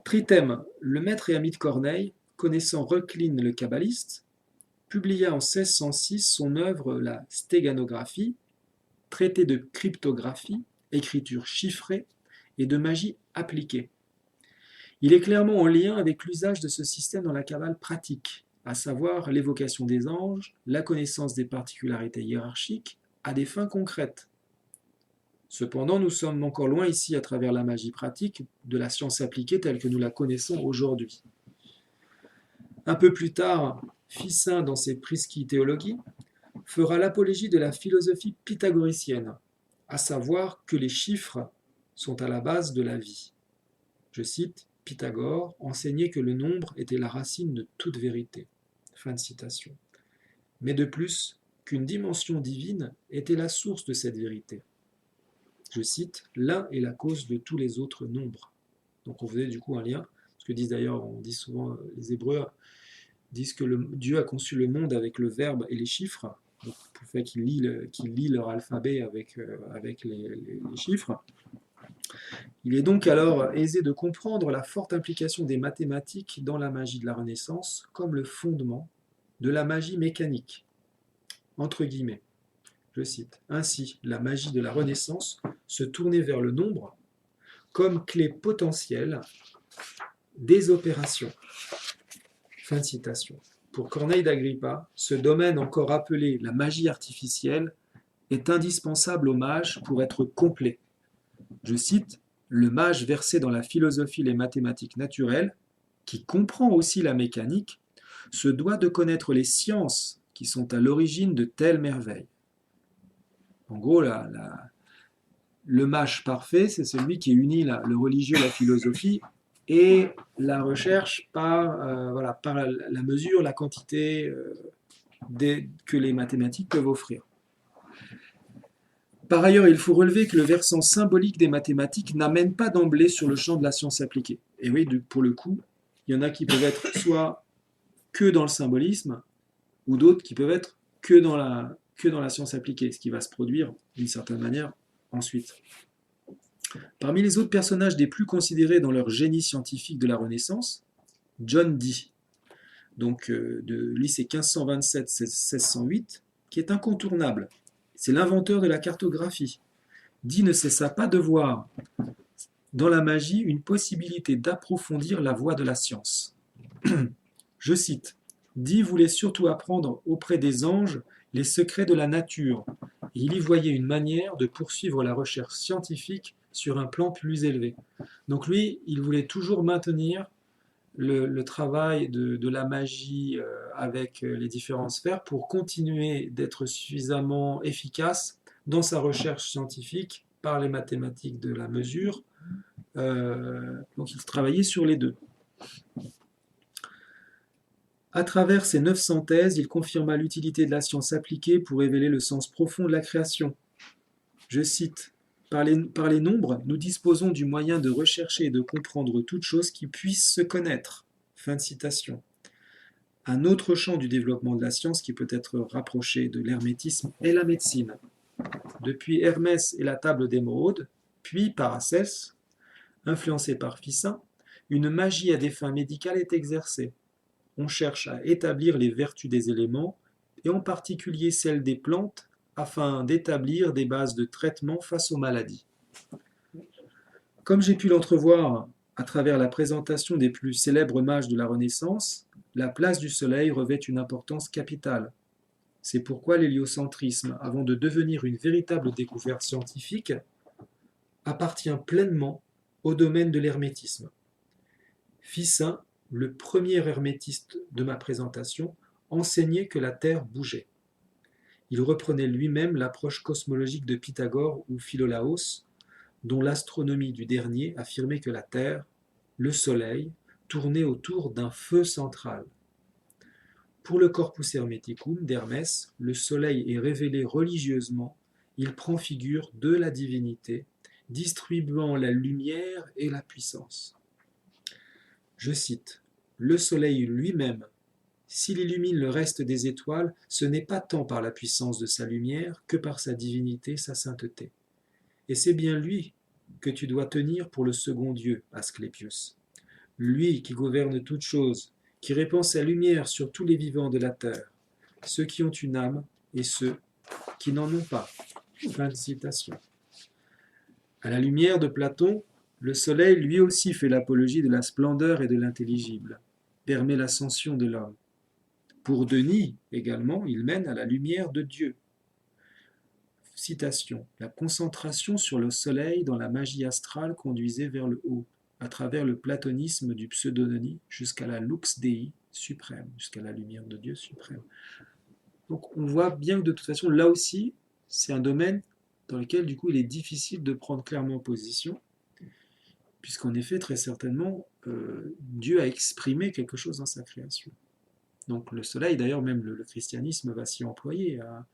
Speaker 1: Trithème, le maître et ami de Corneille, connaissant Reuchlin le kabbaliste, publia en 1606 son œuvre La Stéganographie, traité de cryptographie, écriture chiffrée et de magie appliquée. Il est clairement en lien avec l'usage de ce système dans la Kabbale pratique, à savoir l'évocation des anges, la connaissance des particularités hiérarchiques, à des fins concrètes. Cependant, nous sommes encore loin ici, à travers la magie pratique, de la science appliquée telle que nous la connaissons aujourd'hui. Un peu plus tard, Ficin, dans ses Prisci Theologi, fera l'apologie de la philosophie pythagoricienne, à savoir que les chiffres sont à la base de la vie. Je cite, Pythagore enseignait que le nombre était la racine de toute vérité. Fin de citation. Mais de plus, qu'une dimension divine était la source de cette vérité. Je cite, l'un est la cause de tous les autres nombres. Donc on faisait du coup un lien, ce que disent d'ailleurs, on dit souvent, les Hébreux disent que Dieu a conçu le monde avec le verbe et les chiffres, donc pour le fait qu'il lit leur alphabet avec les chiffres. Il est donc alors aisé de comprendre la forte implication des mathématiques dans la magie de la Renaissance comme le fondement de la magie mécanique. Entre guillemets, je cite, ainsi la magie de la Renaissance se tournait vers le nombre comme clé potentielle des opérations. Fin de citation. Pour Corneille d'Agrippa, ce domaine encore appelé la magie artificielle est indispensable au mage pour être complet. Je cite, le mage versé dans la philosophie et les mathématiques naturelles, qui comprend aussi la mécanique, se doit de connaître les sciences qui sont à l'origine de telles merveilles. En gros, le mage parfait, c'est celui qui unit le religieux et la philosophie et la recherche par, voilà, par la mesure, la quantité que les mathématiques peuvent offrir. Par ailleurs, il faut relever que le versant symbolique des mathématiques n'amène pas d'emblée sur le champ de la science appliquée. Et oui, pour le coup, il y en a qui peuvent être soit que dans le symbolisme, ou d'autres qui peuvent être que dans la science appliquée, ce qui va se produire d'une certaine manière ensuite. Parmi les autres personnages des plus considérés dans leur génie scientifique de la Renaissance, John Dee, donc de lycée 1527-1608, qui est incontournable. C'est l'inventeur de la cartographie. Dee ne cessa pas de voir dans la magie une possibilité d'approfondir la voie de la science. Je cite, Dee voulait surtout apprendre auprès des anges les secrets de la nature, et il y voyait une manière de poursuivre la recherche scientifique sur un plan plus élevé. Donc lui, il voulait toujours maintenir le travail de la magie avec les différentes sphères pour continuer d'être suffisamment efficace dans sa recherche scientifique par les mathématiques de la mesure. Donc il travaillait sur les deux. À travers ses 900 thèses, il confirma l'utilité de la science appliquée pour révéler le sens profond de la création. Je cite, par les nombres, nous disposons du moyen de rechercher et de comprendre toute chose qui puisse se connaître. Fin de citation. Un autre champ du développement de la science qui peut être rapproché de l'hermétisme est la médecine. Depuis Hermès et la table d'Émeraude, puis Paracelse, influencé par Ficin, une magie à des fins médicales est exercée. On cherche à établir les vertus des éléments, et en particulier celles des plantes, afin d'établir des bases de traitement face aux maladies. Comme j'ai pu l'entrevoir à travers la présentation des plus célèbres mages de la Renaissance, la place du Soleil revêt une importance capitale. C'est pourquoi l'héliocentrisme, avant de devenir une véritable découverte scientifique, appartient pleinement au domaine de l'hermétisme. Ficin, le premier hermétiste de ma présentation, enseignait que la Terre bougeait. Il reprenait lui-même l'approche cosmologique de Pythagore ou Philolaos, dont l'astronomie du dernier affirmait que la Terre, le Soleil, tournait autour d'un feu central. Pour le Corpus Hermeticum d'Hermès, le Soleil est révélé religieusement, il prend figure de la divinité, distribuant la lumière et la puissance. Je cite, « Le Soleil lui-même, s'il illumine le reste des étoiles, ce n'est pas tant par la puissance de sa lumière que par sa divinité, sa sainteté. Et c'est bien lui que tu dois tenir pour le second Dieu, Asclépios. Lui qui gouverne toutes choses, qui répand sa lumière sur tous les vivants de la terre, ceux qui ont une âme et ceux qui n'en ont pas. » Fin de citation. À la lumière de Platon, le soleil lui aussi fait l'apologie de la splendeur et de l'intelligible, permet l'ascension de l'homme. Pour Denis également, il mène à la lumière de Dieu. Citation. La concentration sur le soleil dans la magie astrale conduisait vers le haut, à travers le platonisme du pseudonyme jusqu'à la lux dei suprême, jusqu'à la lumière de Dieu suprême. Donc on voit bien que de toute façon, là aussi, c'est un domaine dans lequel du coup il est difficile de prendre clairement position, puisqu'en effet, très certainement, Dieu a exprimé quelque chose dans sa création. Donc le soleil, d'ailleurs, même le christianisme va s'y employer, à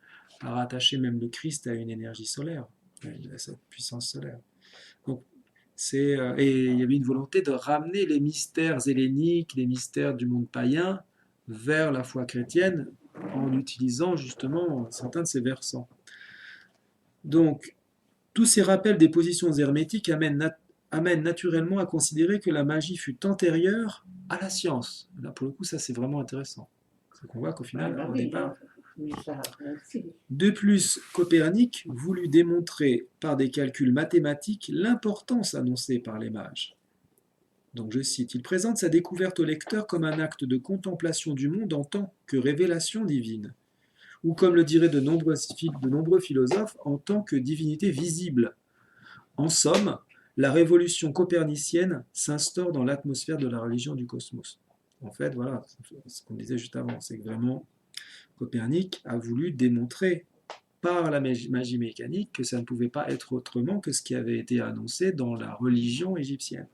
Speaker 1: rattacher même le Christ à une énergie solaire, à cette puissance solaire. Donc, et il y avait une volonté de ramener les mystères helléniques, les mystères du monde païen, vers la foi chrétienne, en utilisant justement certains de ces versants. Donc, tous ces rappels des positions hermétiques amènent naturellement à considérer que la magie fut antérieure à la science. Là, pour le coup, ça c'est vraiment intéressant. C'est qu'on voit qu'au final, au départ... De plus, Copernic voulut démontrer par des calculs mathématiques l'importance annoncée par les mages. Donc je cite, il présente sa découverte au lecteur comme un acte de contemplation du monde en tant que révélation divine, ou comme le diraient de nombreux philosophes, en tant que divinité visible. En somme, la révolution copernicienne s'instaure dans l'atmosphère de la religion du cosmos. En fait, voilà, ce qu'on disait juste avant, c'est que vraiment, Copernic a voulu démontrer par la magie mécanique que ça ne pouvait pas être autrement que ce qui avait été annoncé dans la religion égyptienne.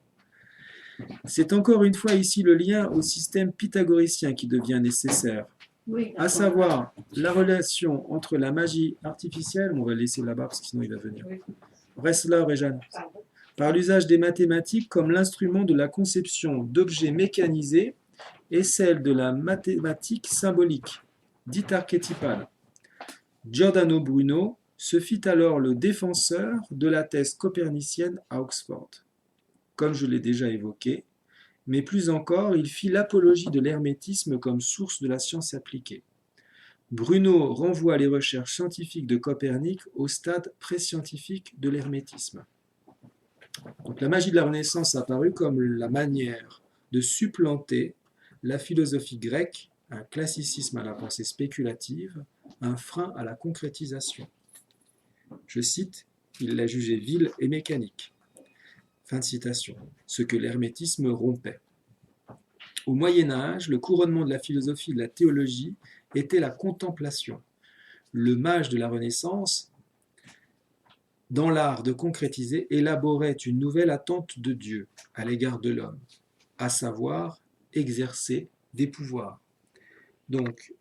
Speaker 1: C'est encore une fois ici le lien au système pythagoricien qui devient nécessaire,
Speaker 2: Oui,
Speaker 1: à savoir la relation entre la magie artificielle, on va le laisser là-bas parce que sinon il va venir,
Speaker 2: Oui.
Speaker 1: reste là Réjeanne,
Speaker 2: Pardon.
Speaker 1: par l'usage des mathématiques comme l'instrument de la conception d'objets mécanisés et celle de la mathématique symbolique, dite archétypale. Giordano Bruno se fit alors le défenseur de la thèse copernicienne à Oxford. Comme je l'ai déjà évoqué, mais plus encore, il fit l'apologie de l'hermétisme comme source de la science appliquée. Bruno renvoie les recherches scientifiques de Copernic au stade pré-scientifique de l'hermétisme. Donc, la magie de la Renaissance a apparu comme la manière de supplanter la philosophie grecque, un classicisme à la pensée spéculative, un frein à la concrétisation. Je cite, il l'a jugé vil et mécanique. Fin de citation. Ce que l'hermétisme rompait. Au Moyen-Âge, le couronnement de la philosophie et de la théologie était la contemplation. Le mage de la Renaissance, dans l'art de concrétiser, élaborait une nouvelle attente de Dieu à l'égard de l'homme, à savoir exercer des pouvoirs. Donc,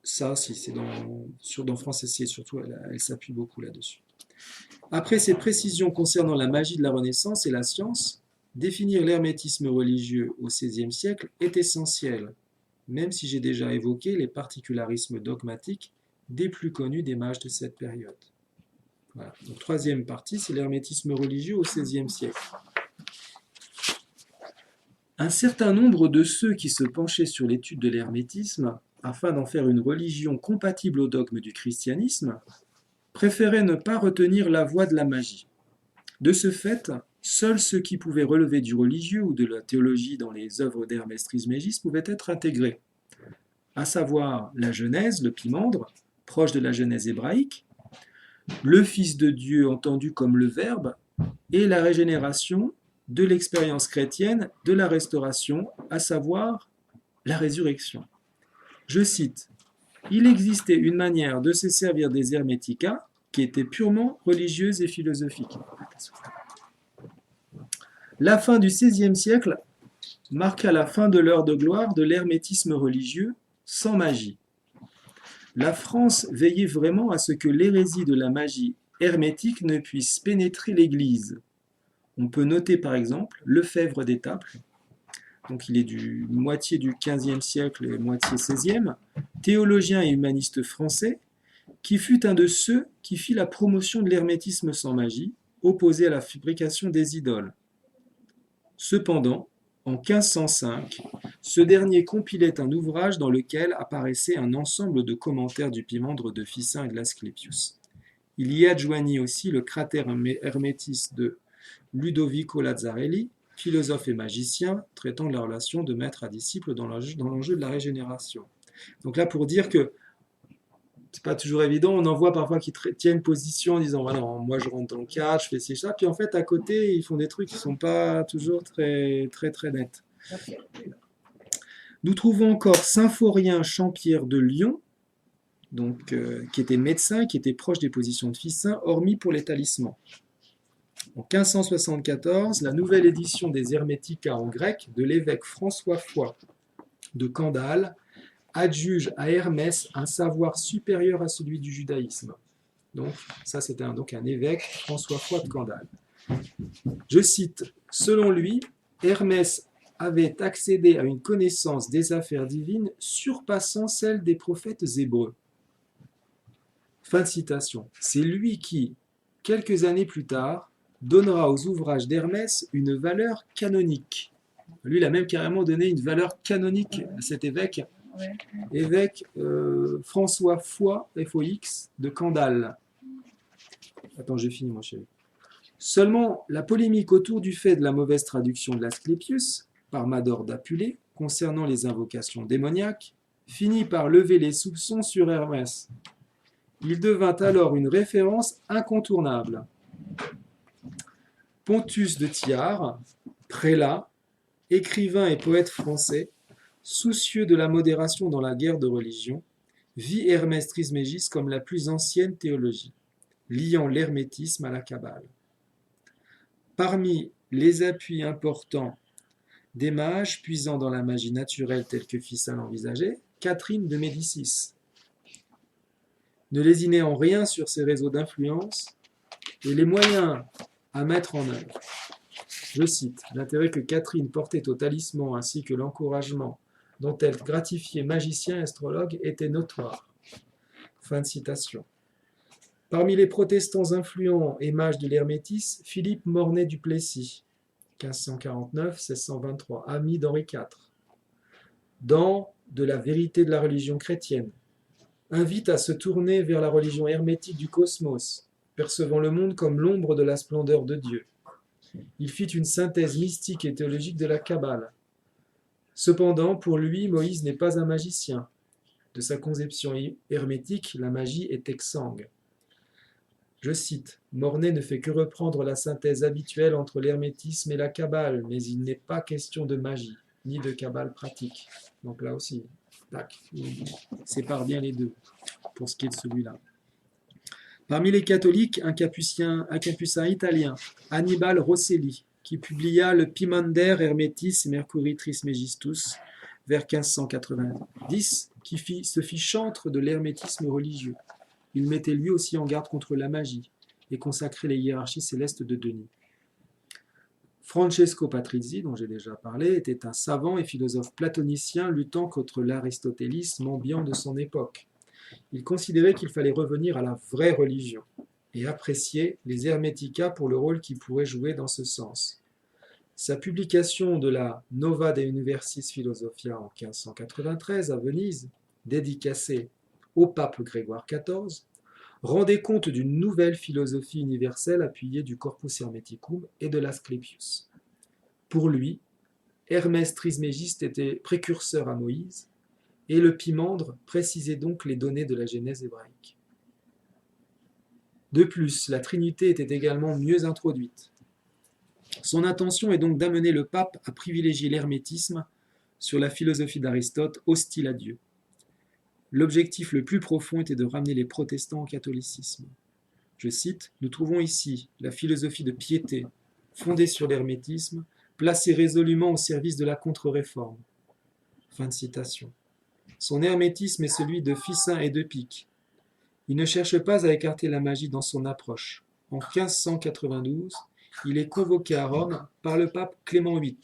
Speaker 1: ça aussi, c'est dans France Essier, surtout, elle s'appuie beaucoup là-dessus. Après ces précisions concernant la magie de la Renaissance et la science, définir l'hermétisme religieux au XVIe siècle est essentiel, même si j'ai déjà évoqué les particularismes dogmatiques des plus connus des mages de cette période. Voilà. Donc, troisième partie, c'est l'hermétisme religieux au XVIe siècle. Un certain nombre de ceux qui se penchaient sur l'étude de l'hermétisme, afin d'en faire une religion compatible au dogme du christianisme, préféraient ne pas retenir la voie de la magie. De ce fait, seuls ceux qui pouvaient relever du religieux ou de la théologie dans les œuvres d'Hermès Trismégiste pouvaient être intégrés, à savoir la Genèse, le Pimandre, proche de la Genèse hébraïque, le Fils de Dieu entendu comme le Verbe, et la régénération de l'expérience chrétienne de la restauration, à savoir la résurrection. Je cite, « Il existait une manière de se servir des hermética qui était purement religieuse et philosophique. » La fin du XVIe siècle marqua la fin de l'heure de gloire de l'hermétisme religieux sans magie. La France veillait vraiment à ce que l'hérésie de la magie hermétique ne puisse pénétrer l'Église. On peut noter par exemple Lefebvre d'Étaples, donc il est du moitié du XVe siècle et moitié XVIe, théologien et humaniste français, qui fut un de ceux qui fit la promotion de l'hermétisme sans magie, opposé à la fabrication des idoles. Cependant, en 1505, ce dernier compilait un ouvrage dans lequel apparaissait un ensemble de commentaires du Pimandre de Ficin et de l'Asclépius. Il y adjoignit aussi le Cratère Hermétis de Ludovico Lazzarelli, philosophe et magicien, traitant de la relation de maître à disciple dans l'enjeu de la régénération. Donc là, pour dire que c'est pas toujours évident, on en voit parfois qui tiennent position en disant voilà, moi je rentre dans le cadre, je fais ci, ça, puis en fait à côté ils font des trucs qui sont pas toujours très nets. Nous trouvons encore Symphorien Champierre de Lyon, donc, qui était médecin, qui était proche des positions de Ficin, hormis pour les talismans. En 1574, la nouvelle édition des Hermetica en grec de l'évêque François Foy de Candale adjuge à Hermès un savoir supérieur à celui du judaïsme. Donc, ça c'était un évêque, François Foy de Candale. Je cite, « Selon lui, Hermès avait accédé à une connaissance des affaires divines surpassant celle des prophètes hébreux. » Fin de citation. C'est lui qui, quelques années plus tard, donnera aux ouvrages d'Hermès une valeur canonique. Lui, il a même carrément donné une valeur canonique à cet évêque, évêque François Foy, F-O-X, de Candale. Attends, j'ai fini, mon chéri. Seulement, la polémique autour du fait de la mauvaise traduction de l'Asclépius, par Mador d'Apulée, concernant les invocations démoniaques, finit par lever les soupçons sur Hermès. Il devint alors une référence incontournable. Pontus de Thiard, prélat, écrivain et poète français, soucieux de la modération dans la guerre de religion, vit Hermès Trismégiste comme la plus ancienne théologie, liant l'hermétisme à la Kabbale. Parmi les appuis importants des mages puisant dans la magie naturelle telle que Ficin l'envisageait, Catherine de Médicis. Ne lésinait en rien sur ses réseaux d'influence et les moyens à mettre en œuvre. Je cite, l'intérêt que Catherine portait au talisman ainsi que l'encouragement dont elle gratifiait magiciens et astrologues était notoire. Fin de citation. Parmi les protestants influents et mages de l'hermétisme, Philippe Mornay du Plessis, 1549-1623, ami d'Henri IV, dans De la vérité de la religion chrétienne, invite à se tourner vers la religion hermétique du cosmos, percevant le monde comme l'ombre de la splendeur de Dieu. Il fit une synthèse mystique et théologique de la Kabbale. Cependant, pour lui, Moïse n'est pas un magicien. De sa conception hermétique, la magie est exsangue. Je cite, Mornay ne fait que reprendre la synthèse habituelle entre l'hermétisme et la Kabbale, mais il n'est pas question de magie, ni de Kabbale pratique. Donc là aussi, tac, il sépare bien les deux, pour ce qui est de celui-là. Parmi les catholiques, un capucin italien, Annibale Rosselli, qui publia le Pimander Hermetis Mercuri Trismegistus vers 1590, qui se fit chantre de l'hermétisme religieux. Il mettait lui aussi en garde contre la magie et consacrait les hiérarchies célestes de Denis. Francesco Patrizzi, dont j'ai déjà parlé, était un savant et philosophe platonicien luttant contre l'aristotélisme ambiant de son époque. Il considérait qu'il fallait revenir à la vraie religion et appréciait les Hermetica pour le rôle qu'ils pourraient jouer dans ce sens. Sa publication de la Nova de Universis Philosophia en 1593 à Venise, dédicacée au pape Grégoire XIV, rendait compte d'une nouvelle philosophie universelle appuyée du Corpus Hermeticum et de l'Asclepius. Pour lui, Hermès Trismégiste était précurseur à Moïse, et le Pimandre précisait donc les données de la Genèse hébraïque. De plus, la Trinité était également mieux introduite. Son intention est donc d'amener le pape à privilégier l'hermétisme sur la philosophie d'Aristote, hostile à Dieu. L'objectif le plus profond était de ramener les protestants au catholicisme. Je cite, « Nous trouvons ici la philosophie de piété, fondée sur l'hermétisme, placée résolument au service de la contre-réforme. » Fin de citation. Son hermétisme est celui de Ficin et de Pic. Il ne cherche pas à écarter la magie dans son approche. En 1592, il est convoqué à Rome par le pape Clément VIII,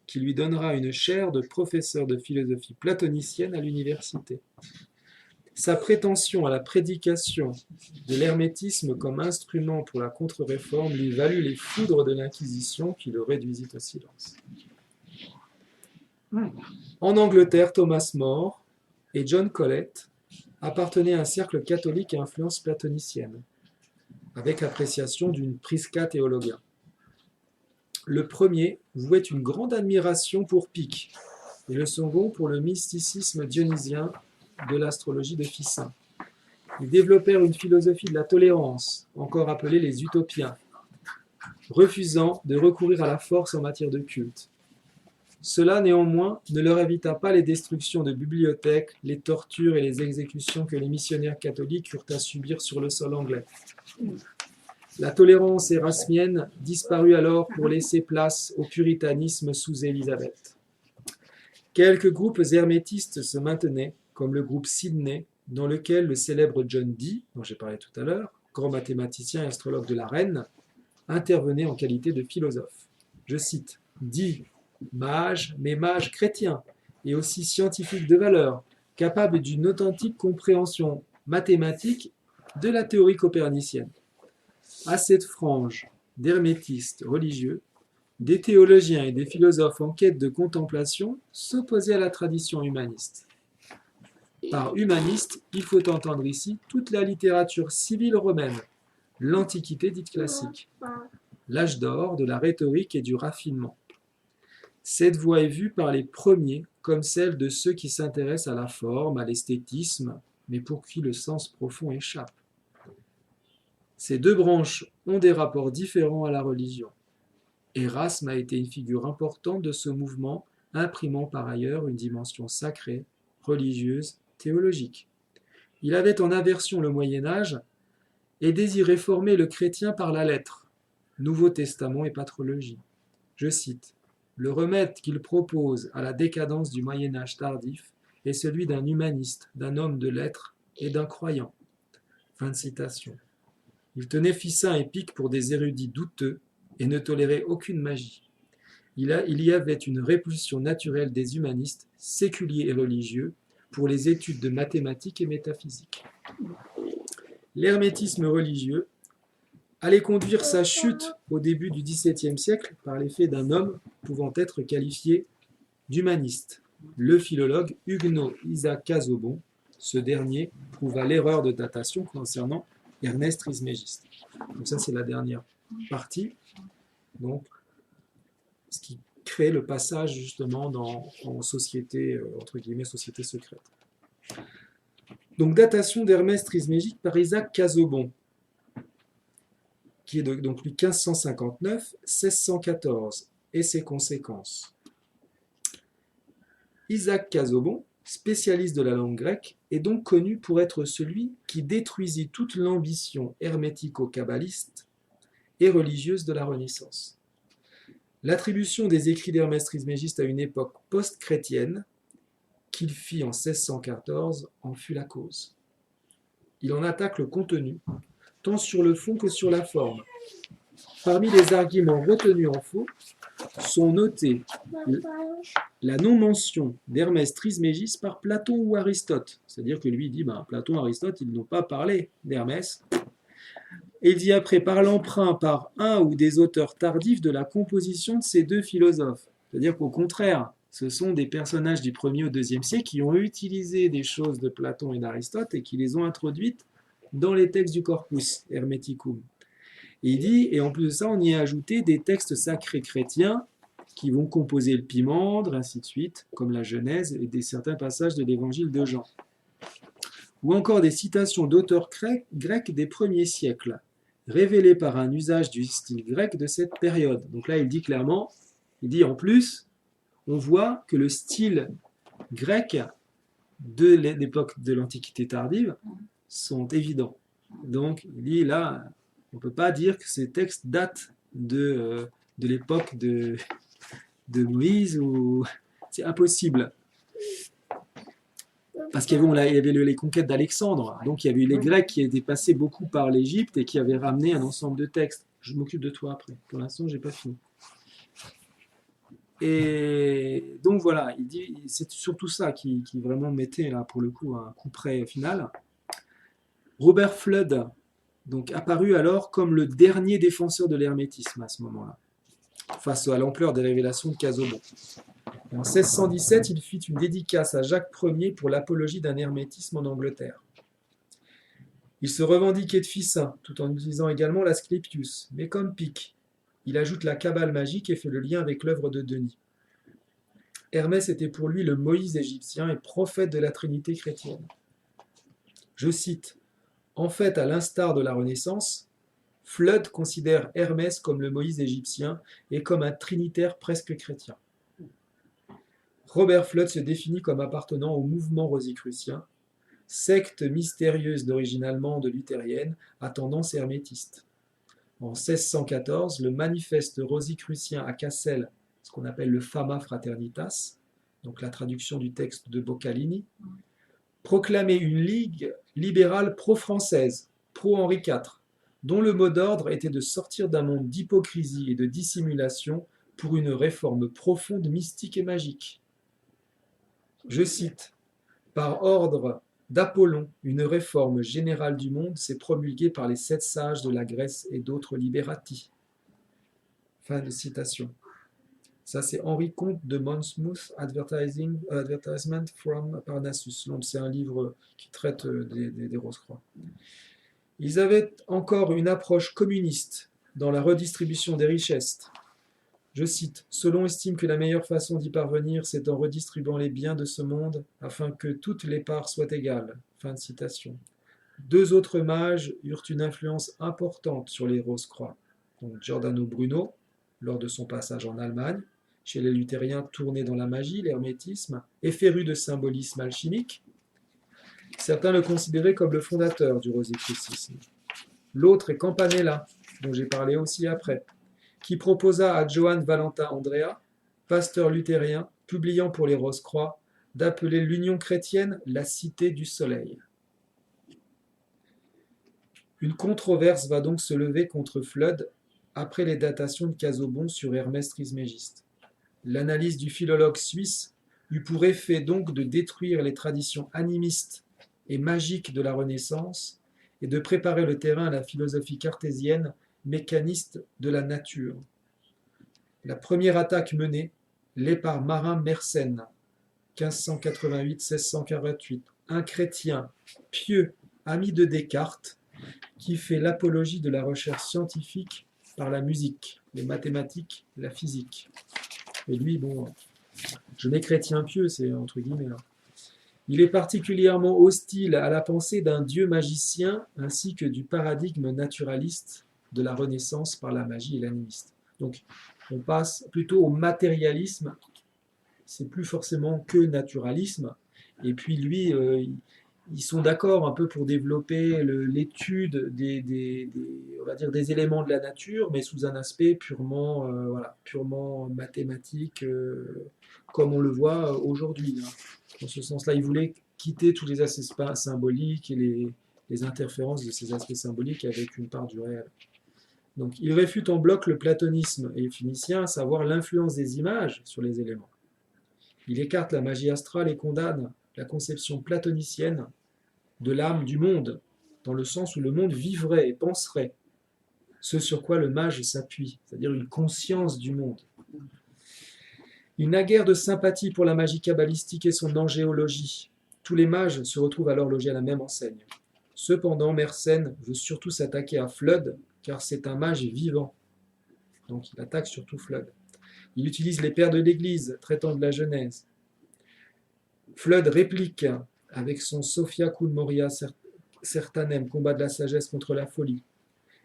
Speaker 1: qui lui donnera une chaire de professeur de philosophie platonicienne à l'université. Sa prétention à la prédication de l'hermétisme comme instrument pour la contre-réforme lui valut les foudres de l'Inquisition qui le réduisit au silence. En Angleterre, Thomas More et John Colet appartenaient à un cercle catholique à influence platonicienne, avec appréciation d'une prisca théologia. Le premier vouait une grande admiration pour Pic, et le second pour le mysticisme dionysien de l'astrologie de Ficin. Ils développèrent une philosophie de la tolérance, encore appelée les utopiens, refusant de recourir à la force en matière de culte. Cela, néanmoins, ne leur évita pas les destructions de bibliothèques, les tortures et les exécutions que les missionnaires catholiques eurent à subir sur le sol anglais. La tolérance érasmienne disparut alors pour laisser place au puritanisme sous Élisabeth. Quelques groupes hermétistes se maintenaient, comme le groupe Sidney, dans lequel le célèbre John Dee, dont j'ai parlé tout à l'heure, grand mathématicien et astrologue de la reine, intervenait en qualité de philosophe. Je cite, « Dee, mage, mais mage chrétien, et aussi scientifique de valeur, capable d'une authentique compréhension mathématique de la théorie copernicienne. À cette frange d'hermétistes religieux, des théologiens et des philosophes en quête de contemplation s'opposaient à la tradition humaniste. Par humaniste, il faut entendre ici toute la littérature civile romaine, l'Antiquité dite classique, l'âge d'or de la rhétorique et du raffinement. Cette voie est vue par les premiers comme celle de ceux qui s'intéressent à la forme, à l'esthétisme, mais pour qui le sens profond échappe. Ces deux branches ont des rapports différents à la religion. Érasme a été une figure importante de ce mouvement, imprimant par ailleurs une dimension sacrée, religieuse, théologique. Il avait en aversion le Moyen-Âge et désirait former le chrétien par la lettre, Nouveau Testament et patrologie. Je cite, Le remède qu'il propose à la décadence du Moyen-Âge tardif est celui d'un humaniste, d'un homme de lettres et d'un croyant. » Fin de citation. Il tenait Ficin et Pic pour des érudits douteux et ne tolérait aucune magie. Il y avait une répulsion naturelle des humanistes, séculiers et religieux, pour les études de mathématiques et métaphysique. L'hermétisme religieux allait conduire sa chute au début du XVIIe siècle par l'effet d'un homme pouvant être qualifié d'humaniste, le philologue Huguenot Isaac Casaubon. Ce dernier prouva l'erreur de datation concernant Ernest Trismégiste. Donc ça, c'est la dernière partie. Donc, ce qui crée le passage justement en société, entre guillemets, société secrète. Donc, datation d'Hermès Trismégiste par Isaac Casaubon, qui est donc lui 1559-1614, et ses conséquences. Isaac Casaubon, spécialiste de la langue grecque, est donc connu pour être celui qui détruisit toute l'ambition hermético-kabbaliste et religieuse de la Renaissance. L'attribution des écrits d'Hermès Trismégiste à une époque post-chrétienne, qu'il fit en 1614, en fut la cause. Il en attaque le contenu, tant sur le fond que sur la forme. Parmi les arguments retenus en faux sont notés la non-mention d'Hermès Trismégiste par Platon ou Aristote. C'est-à-dire que lui dit, Platon et Aristote, ils n'ont pas parlé d'Hermès. Et il dit après, par l'emprunt par un ou des auteurs tardifs de la composition de ces deux philosophes. C'est-à-dire qu'au contraire, ce sont des personnages du 1er au 2e siècle qui ont utilisé des choses de Platon et d'Aristote et qui les ont introduites dans les textes du Corpus Hermeticum. Et il dit, et en plus de ça, on y a ajouté des textes sacrés chrétiens qui vont composer le Pimandre, ainsi de suite, comme la Genèse et certains passages de l'évangile de Jean. Ou encore des citations d'auteurs grecs des premiers siècles, révélées par un usage du style grec de cette période. Donc là, il dit clairement, en plus, on voit que le style grec de l'époque de l'Antiquité tardive sont évidents. Donc, il dit là, on ne peut pas dire que ces textes datent de l'époque de Moïse, ou c'est impossible. Parce qu'il y avait les conquêtes d'Alexandre, donc il y avait eu les Grecs qui étaient passés beaucoup par l'Égypte et qui avaient ramené un ensemble de textes. Je m'occupe de toi après. Pour l'instant, je n'ai pas fini. Et donc voilà, il dit, c'est surtout ça qui vraiment mettait là pour le coup un coup près final. Robert Fludd, donc apparu alors comme le dernier défenseur de l'hermétisme à ce moment-là, face à l'ampleur des révélations de Casaubon. En 1617, il fit une dédicace à Jacques Ier pour l'apologie d'un hermétisme en Angleterre. Il se revendiquait de Ficin, tout en utilisant également l'Asclepius, mais comme Pic, il ajoute la Kabbale magique et fait le lien avec l'œuvre de Denis. Hermès était pour lui le Moïse égyptien et prophète de la Trinité chrétienne. Je cite, « En fait, à l'instar de la Renaissance, Fludd considère Hermès comme le Moïse égyptien et comme un trinitaire presque chrétien. » Robert Fludd se définit comme appartenant au mouvement rosicrucien, secte mystérieuse d'origine allemande luthérienne à tendance hermétiste. En 1614, le manifeste rosicrucien à Cassel, ce qu'on appelle le Fama Fraternitas, donc la traduction du texte de Boccalini, proclamait une ligue libérale pro-française, pro-Henri IV, dont le mot d'ordre était de sortir d'un monde d'hypocrisie et de dissimulation pour une réforme profonde, mystique et magique. Je cite, « Par ordre d'Apollon, une réforme générale du monde s'est promulguée par les 7 sages de la Grèce et d'autres libérati. » Fin de citation. Ça, c'est Henri Comte de Monmouth, Advertisement from Parnassus. Donc, c'est un livre qui traite des Rose-Croix. Ils avaient encore une approche communiste dans la redistribution des richesses. Je cite, « Solon estime que la meilleure façon d'y parvenir, c'est en redistribuant les biens de ce monde afin que toutes les parts soient égales. » Fin de citation. 2 autres mages eurent une influence importante sur les Rose-Croix. Donc Giordano Bruno, lors de son passage en Allemagne, chez les luthériens tournés dans la magie, l'hermétisme, et férus de symbolisme alchimique. Certains le considéraient comme le fondateur du rosicrucisme. L'autre est Campanella, dont j'ai parlé aussi après, qui proposa à Johann Valentin Andrea pasteur luthérien, publiant pour les Rose-Croix d'appeler l'Union chrétienne la Cité du Soleil. Une controverse va donc se lever contre Flood après les datations de Casaubon sur Hermès Trismégiste. L'analyse du philologue suisse eut pour effet donc de détruire les traditions animistes et magiques de la Renaissance et de préparer le terrain à la philosophie cartésienne mécaniste de la nature. La première attaque menée l'est par Marin Mersenne, 1588-1648, un chrétien pieux, ami de Descartes, qui fait l'apologie de la recherche scientifique par la musique, les mathématiques, la physique. Et lui, bon, je n'ai chrétien pieux, c'est entre guillemets là. Il est particulièrement hostile à la pensée d'un dieu magicien ainsi que du paradigme naturaliste de la Renaissance par la magie et l'animisme. Donc, on passe plutôt au matérialisme, c'est plus forcément que naturalisme. Et puis lui, ils sont d'accord un peu pour développer l'étude on va dire des éléments de la nature, mais sous un aspect purement, purement mathématique, comme on le voit aujourd'hui. Hein. Dans ce sens-là, il voulait quitter tous les aspects symboliques et les interférences de ces aspects symboliques avec une part du réel. Donc, il réfute en bloc le platonisme et le phénicien, à savoir l'influence des images sur les éléments. Il écarte la magie astrale et condamne la conception platonicienne de l'âme du monde, dans le sens où le monde vivrait et penserait, ce sur quoi le mage s'appuie, c'est-à-dire une conscience du monde. Il n'a guère de sympathie pour la magie kabbalistique et son angéologie. Tous les mages se retrouvent alors logés à la même enseigne. Cependant, Mersenne veut surtout s'attaquer à Flood, car c'est un mage vivant. Donc il attaque surtout Flood. Il utilise les pères de l'Église, traitant de la Genèse. Flood réplique avec son Sophia cum Moria Certanem, combat de la sagesse contre la folie,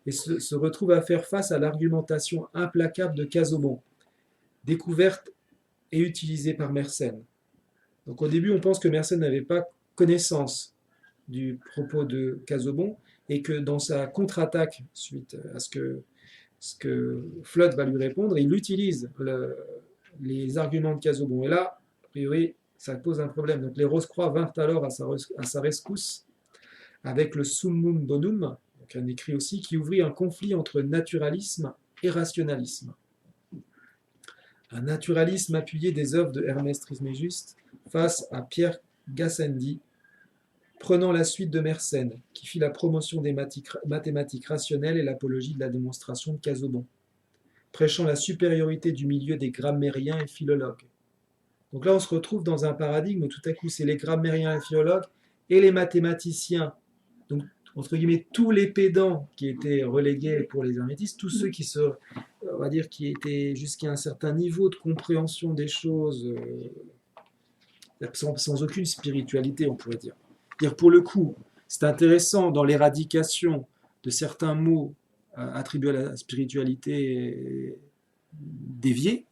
Speaker 1: et se retrouve à faire face à l'argumentation implacable de Casaubon, découverte et utilisée par Mersenne. Donc au début, on pense que Mersenne n'avait pas connaissance du propos de Casaubon, et que dans sa contre-attaque, suite à ce que Flood va lui répondre, il utilise les arguments de Casaubon. Et là, a priori, ça pose un problème. Donc les Rose-Croix vinrent alors à sa rescousse avec le Summum Bonum, donc un écrit aussi, qui ouvrit un conflit entre naturalisme et rationalisme. Un naturalisme appuyé des œuvres de Hermès Trismégiste face à Pierre Gassendi, prenant la suite de Mersenne, qui fit la promotion des mathématiques rationnelles et l'apologie de la démonstration de Casaubon, prêchant la supériorité du milieu des grammairiens et philologues. Donc là, on se retrouve dans un paradigme où tout à coup, c'est les grammairiens et philologues et les mathématiciens, donc entre guillemets tous les pédants qui étaient relégués pour les hermétistes, tous ceux qui on va dire, qui étaient jusqu'à un certain niveau de compréhension des choses, sans aucune spiritualité, on pourrait dire. Pour le coup, c'est intéressant dans l'éradication de certains mots attribués à la spiritualité déviée,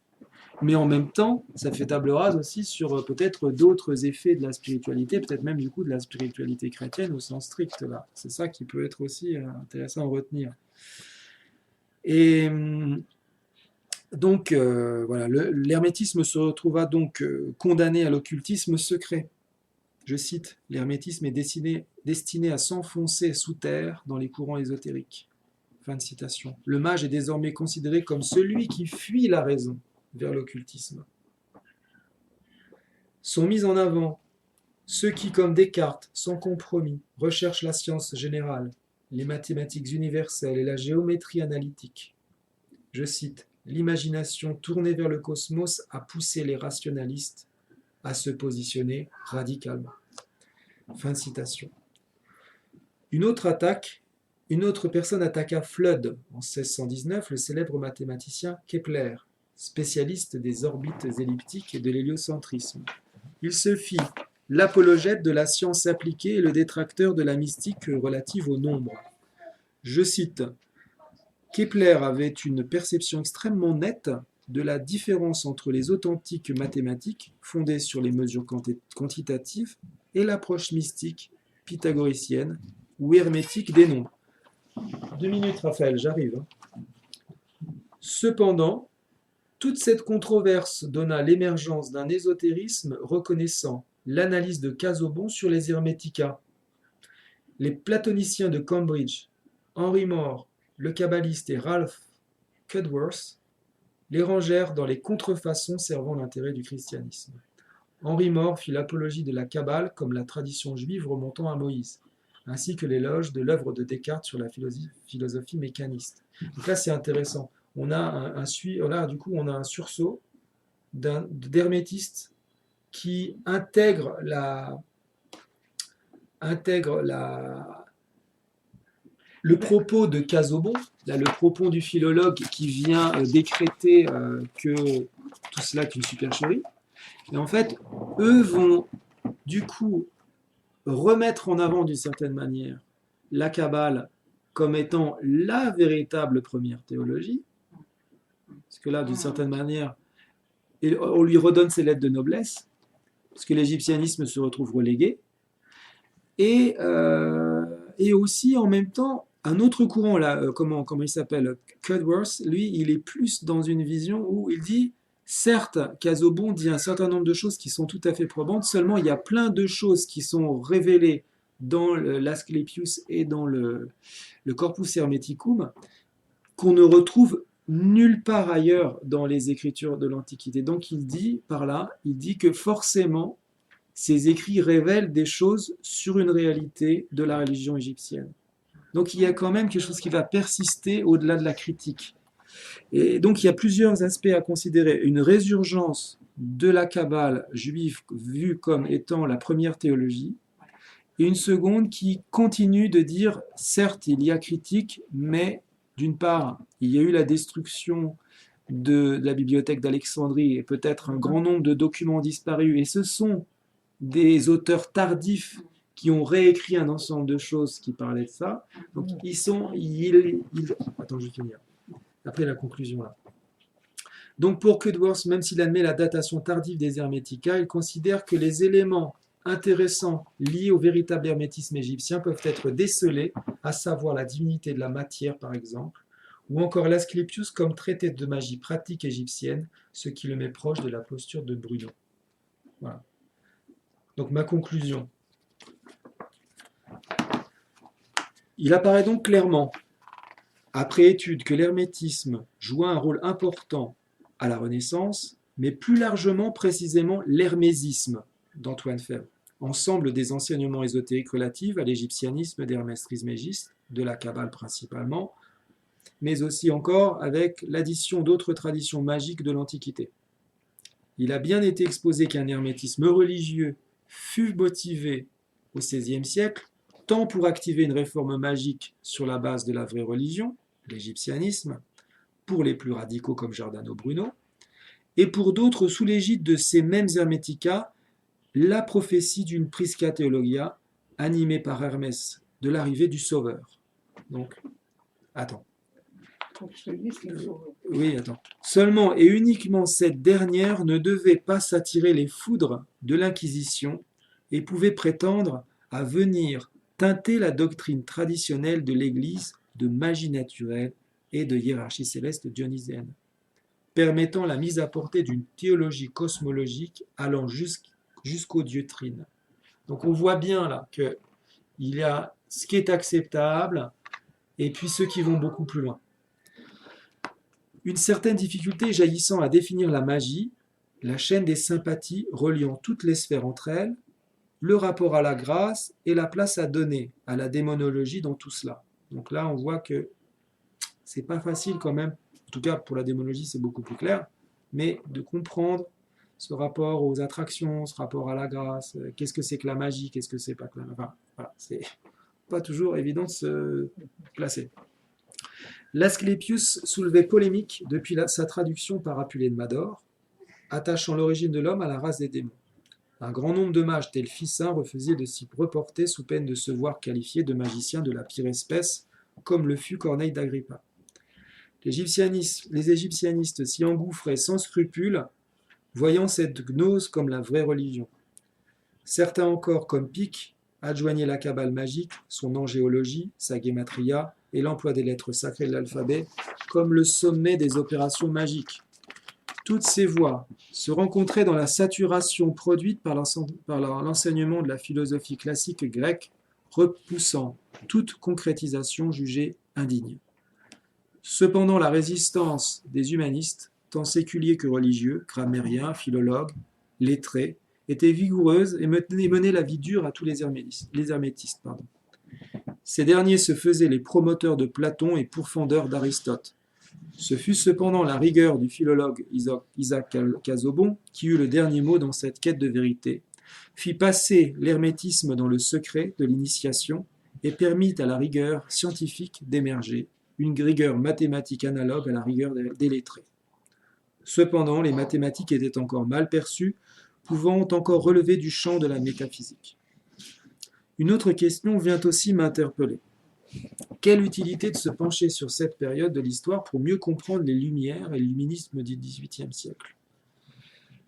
Speaker 1: mais en même temps, ça fait table rase aussi sur peut-être d'autres effets de la spiritualité, peut-être même du coup de la spiritualité chrétienne au sens strict. Là. C'est ça qui peut être aussi intéressant à retenir. Et donc, voilà, l'hermétisme se retrouva donc condamné à l'occultisme secret. Je cite, « L'hermétisme est destiné à s'enfoncer sous terre dans les courants ésotériques. » Fin de citation. Le mage est désormais considéré comme celui qui fuit la raison vers l'occultisme. Sont mis en avant ceux qui, comme Descartes, sans compromis, recherchent la science générale, les mathématiques universelles et la géométrie analytique. Je cite, « L'imagination tournée vers le cosmos a poussé les rationalistes à se positionner radicalement. » Fin de citation. Une autre personne attaqua Flood en 1619, le célèbre mathématicien Kepler, spécialiste des orbites elliptiques et de l'héliocentrisme. Il se fit l'apologète de la science appliquée et le détracteur de la mystique relative au nombre. Je cite, « Kepler avait une perception extrêmement nette de la différence entre les authentiques mathématiques fondées sur les mesures quantitatives et l'approche mystique pythagoricienne ou hermétique des nombres. » 2 minutes, Raphaël, j'arrive. Cependant, Toute cette controverse donna l'émergence d'un ésotérisme reconnaissant l'analyse de Casaubon sur les Hermetica. Les platoniciens de Cambridge, Henry More, le kabbaliste et Ralph Cudworth, les rangèrent dans les contrefaçons servant l'intérêt du christianisme. Henry More fit l'apologie de la Kabbale comme la tradition juive remontant à Moïse, ainsi que l'éloge de l'œuvre de Descartes sur la philosophie mécaniste. Donc là, c'est intéressant. On a on a un sursaut d'hermétistes qui le propos de Casaubon, là, le propos du philologue qui vient décréter que tout cela est une supercherie. Et en fait, eux vont du coup remettre en avant d'une certaine manière la Kabbale comme étant la véritable première théologie, parce que là, d'une certaine manière, on lui redonne ses lettres de noblesse, parce que l'égyptianisme se retrouve relégué, et aussi en même temps, un autre courant, là, comment il s'appelle, Cudworth, lui, il est plus dans une vision où il dit, certes, Casaubon dit un certain nombre de choses qui sont tout à fait probantes, seulement il y a plein de choses qui sont révélées dans l'Asclepius et dans le Corpus Hermeticum qu'on ne retrouve nulle part ailleurs dans les écritures de l'Antiquité. Donc il dit que forcément, ces écrits révèlent des choses sur une réalité de la religion égyptienne. Donc il y a quand même quelque chose qui va persister au-delà de la critique. Et donc il y a plusieurs aspects à considérer. Une résurgence de la Kabbale juive vue comme étant la première théologie, et une seconde qui continue de dire, certes, il y a critique, mais d'une part, il y a eu la destruction de la bibliothèque d'Alexandrie et peut-être un grand nombre de documents disparus, et ce sont des auteurs tardifs qui ont réécrit un ensemble de choses qui parlaient de ça. Donc attends, je vais finir. Après la conclusion là. Donc pour Cudworth, même s'il admet la datation tardive des Hermetica, il considère que les éléments intéressants liés au véritable hermétisme égyptien peuvent être décelés, à savoir la divinité de la matière par exemple, ou encore l'Asclepius comme traité de magie pratique égyptienne, ce qui le met proche de la posture de Bruno. Voilà. Donc ma conclusion. Il apparaît donc clairement, après étude, que l'hermétisme joua un rôle important à la Renaissance, mais plus largement précisément l'hermésisme d'Antoine Fèvre, ensemble des enseignements ésotériques relatifs à l'égyptianisme d'Hermès Trismégiste, de la Kabbale principalement, mais aussi encore avec l'addition d'autres traditions magiques de l'Antiquité. Il a bien été exposé qu'un hermétisme religieux fut motivé au XVIe siècle, tant pour activer une réforme magique sur la base de la vraie religion, l'égyptianisme, pour les plus radicaux comme Giordano Bruno, et pour d'autres sous l'égide de ces mêmes Hermetica, la prophétie d'une Prisca Theologia animée par Hermès de l'arrivée du Sauveur. Donc, attends. Oui, attends. Seulement et uniquement cette dernière ne devait pas s'attirer les foudres de l'Inquisition et pouvait prétendre à venir teinter la doctrine traditionnelle de l'Église de magie naturelle et de hiérarchie céleste dionysienne, permettant la mise à portée d'une théologie cosmologique allant jusqu'au Dieu Trine. Donc on voit bien là qu'il y a ce qui est acceptable et puis ceux qui vont beaucoup plus loin. Une certaine difficulté jaillissant à définir la magie, la chaîne des sympathies reliant toutes les sphères entre elles, le rapport à la grâce et la place à donner à la démonologie dans tout cela. Donc là, on voit que c'est pas facile quand même, en tout cas pour la démonologie c'est beaucoup plus clair, mais de comprendre ce rapport aux attractions, ce rapport à la grâce, qu'est-ce que c'est que la magie, qu'est-ce que c'est pas que la magie, enfin, voilà, c'est pas toujours évident de se placer. L'Asclepius soulevait polémique depuis sa traduction par Apulée de Mador, attachant l'origine de l'homme à la race des démons. Un grand nombre de mages tels Ficin refusaient de s'y reporter sous peine de se voir qualifiés de magiciens de la pire espèce, comme le fut Corneille d'Agrippa. Les égyptianistes s'y engouffraient sans scrupule, voyant cette gnose comme la vraie religion. Certains encore, comme Pic, adjoignaient la Kabbale magique, son angéologie, sa guématria et l'emploi des lettres sacrées de l'alphabet comme le sommet des opérations magiques. Toutes ces voies se rencontraient dans la saturation produite par l'enseignement de la philosophie classique grecque, repoussant toute concrétisation jugée indigne. Cependant, la résistance des humanistes, tant séculiers que religieux, grammairiens, philologues, lettrés, était vigoureuse et menait la vie dure à tous les hermétistes. Ces derniers se faisaient les promoteurs de Platon et pourfendeurs d'Aristote. Ce fut cependant la rigueur du philologue Isaac Casaubon qui eut le dernier mot dans cette quête de vérité, fit passer l'hermétisme dans le secret de l'initiation et permit à la rigueur scientifique d'émerger, une rigueur mathématique analogue à la rigueur des lettrés. Cependant, les mathématiques étaient encore mal perçues, pouvant encore relever du champ de la métaphysique. Une autre question vient aussi m'interpeller. Quelle utilité de se pencher sur cette période de l'histoire pour mieux comprendre les Lumières et l'illuminisme du XVIIIe siècle?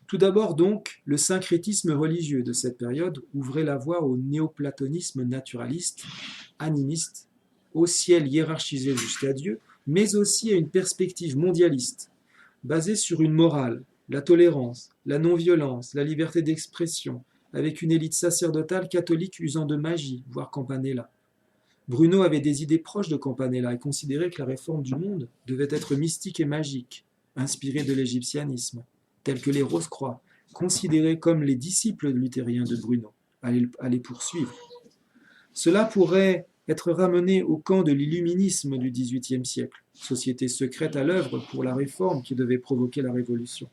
Speaker 1: Tout d'abord donc, le syncrétisme religieux de cette période ouvrait la voie au néoplatonisme naturaliste, animiste, au ciel hiérarchisé jusqu'à Dieu, mais aussi à une perspective mondialiste, basée sur une morale, la tolérance, la non-violence, la liberté d'expression, avec une élite sacerdotale catholique usant de magie, voire Campanella. Bruno avait des idées proches de Campanella et considérait que la réforme du monde devait être mystique et magique, inspirée de l'égyptianisme, tels que les Rose-Croix, considérés comme les disciples luthériens de Bruno, à les poursuivre. Cela pourrait être ramené au camp de l'illuminisme du XVIIIe siècle, société secrète à l'œuvre pour la réforme qui devait provoquer la Révolution.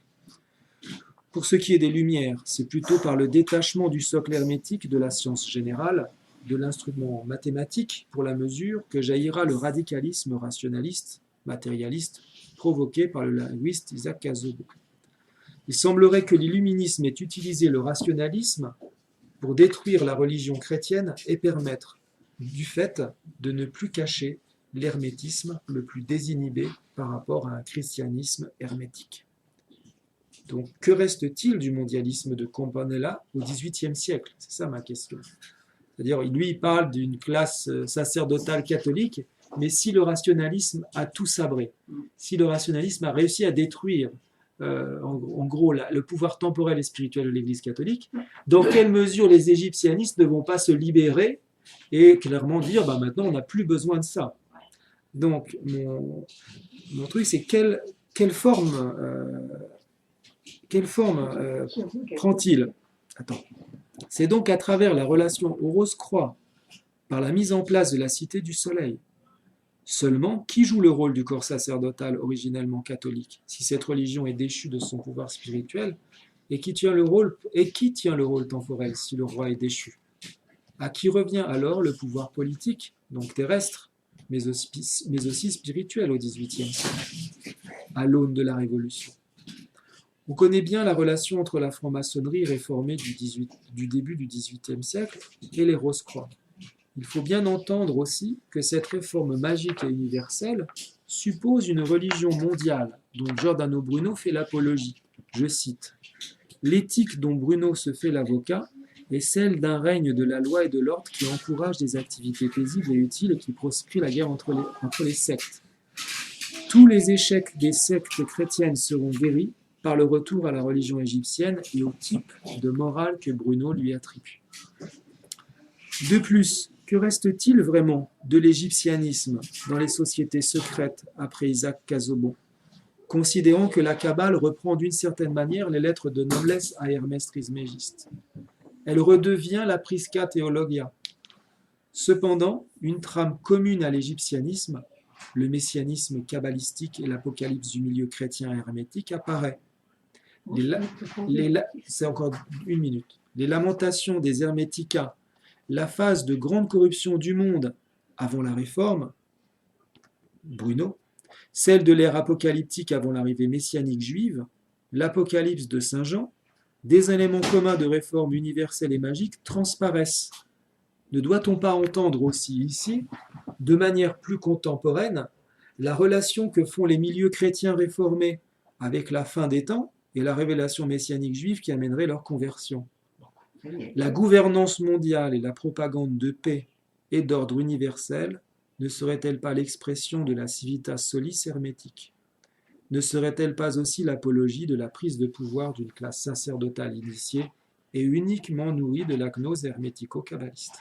Speaker 1: Pour ce qui est des Lumières, c'est plutôt par le détachement du socle hermétique de la science générale, de l'instrument mathématique pour la mesure, que jaillira le radicalisme rationaliste, matérialiste, provoqué par le linguiste Isaac Casaubon. Il semblerait que l'illuminisme ait utilisé le rationalisme pour détruire la religion chrétienne et permettre, du fait, de ne plus cacher l'hermétisme le plus désinhibé par rapport à un christianisme hermétique. Donc, que reste-t-il du mondialisme de Campanella au XVIIIe siècle? C'est ça ma question. C'est-à-dire, lui, il parle d'une classe sacerdotale catholique, mais si le rationalisme a tout sabré, si le rationalisme a réussi à détruire, en gros, le pouvoir temporel et spirituel de l'Église catholique, dans quelle mesure les égyptianistes ne vont pas se libérer et clairement dire, maintenant, on n'a plus besoin de ça. Donc, mon truc, c'est quelle forme prend-il? Attends. C'est donc à travers la relation aux Rose-Croix, par la mise en place de la Cité du Soleil. Seulement, qui joue le rôle du corps sacerdotal originellement catholique, si cette religion est déchue de son pouvoir spirituel, et qui tient le rôle temporel si le roi est déchu? À qui revient alors le pouvoir politique, donc terrestre, mais aussi spirituel au XVIIIe siècle, à l'aune de la Révolution? On connaît bien la relation entre la franc-maçonnerie réformée du début du XVIIIe siècle et les Rose-Croix. Il faut bien entendre aussi que cette réforme magique et universelle suppose une religion mondiale dont Giordano Bruno fait l'apologie. Je cite : « L'éthique dont Bruno se fait l'avocat est celle d'un règne de la loi et de l'ordre qui encourage des activités paisibles et utiles et qui proscrit la guerre entre les sectes. Tous les échecs des sectes chrétiennes seront guéris par le retour à la religion égyptienne et au type de morale que Bruno lui attribue. » De plus, que reste-t-il vraiment de l'égyptianisme dans les sociétés secrètes après Isaac Casaubon, considérant que la Kabbale reprend d'une certaine manière les lettres de noblesse à Hermès Trismégiste? Elle redevient la Prisca Theologia. Cependant, une trame commune à l'égyptianisme, le messianisme kabbalistique et l'apocalypse du milieu chrétien hermétique apparaît. C'est encore une minute. Les lamentations des Hermetica, la phase de grande corruption du monde avant la Réforme, Bruno, celle de l'ère apocalyptique avant l'arrivée messianique juive, l'Apocalypse de Saint Jean, des éléments communs de réforme universelle et magique transparaissent. Ne doit-on pas entendre aussi ici, de manière plus contemporaine, la relation que font les milieux chrétiens réformés avec la fin des temps et la révélation messianique juive qui amènerait leur conversion? La gouvernance mondiale et la propagande de paix et d'ordre universel ne seraient-elles pas l'expression de la civitas solis hermétique? Ne serait-elle pas aussi l'apologie de la prise de pouvoir d'une classe sacerdotale initiée et uniquement nourrie de la gnose hermético-kabbaliste?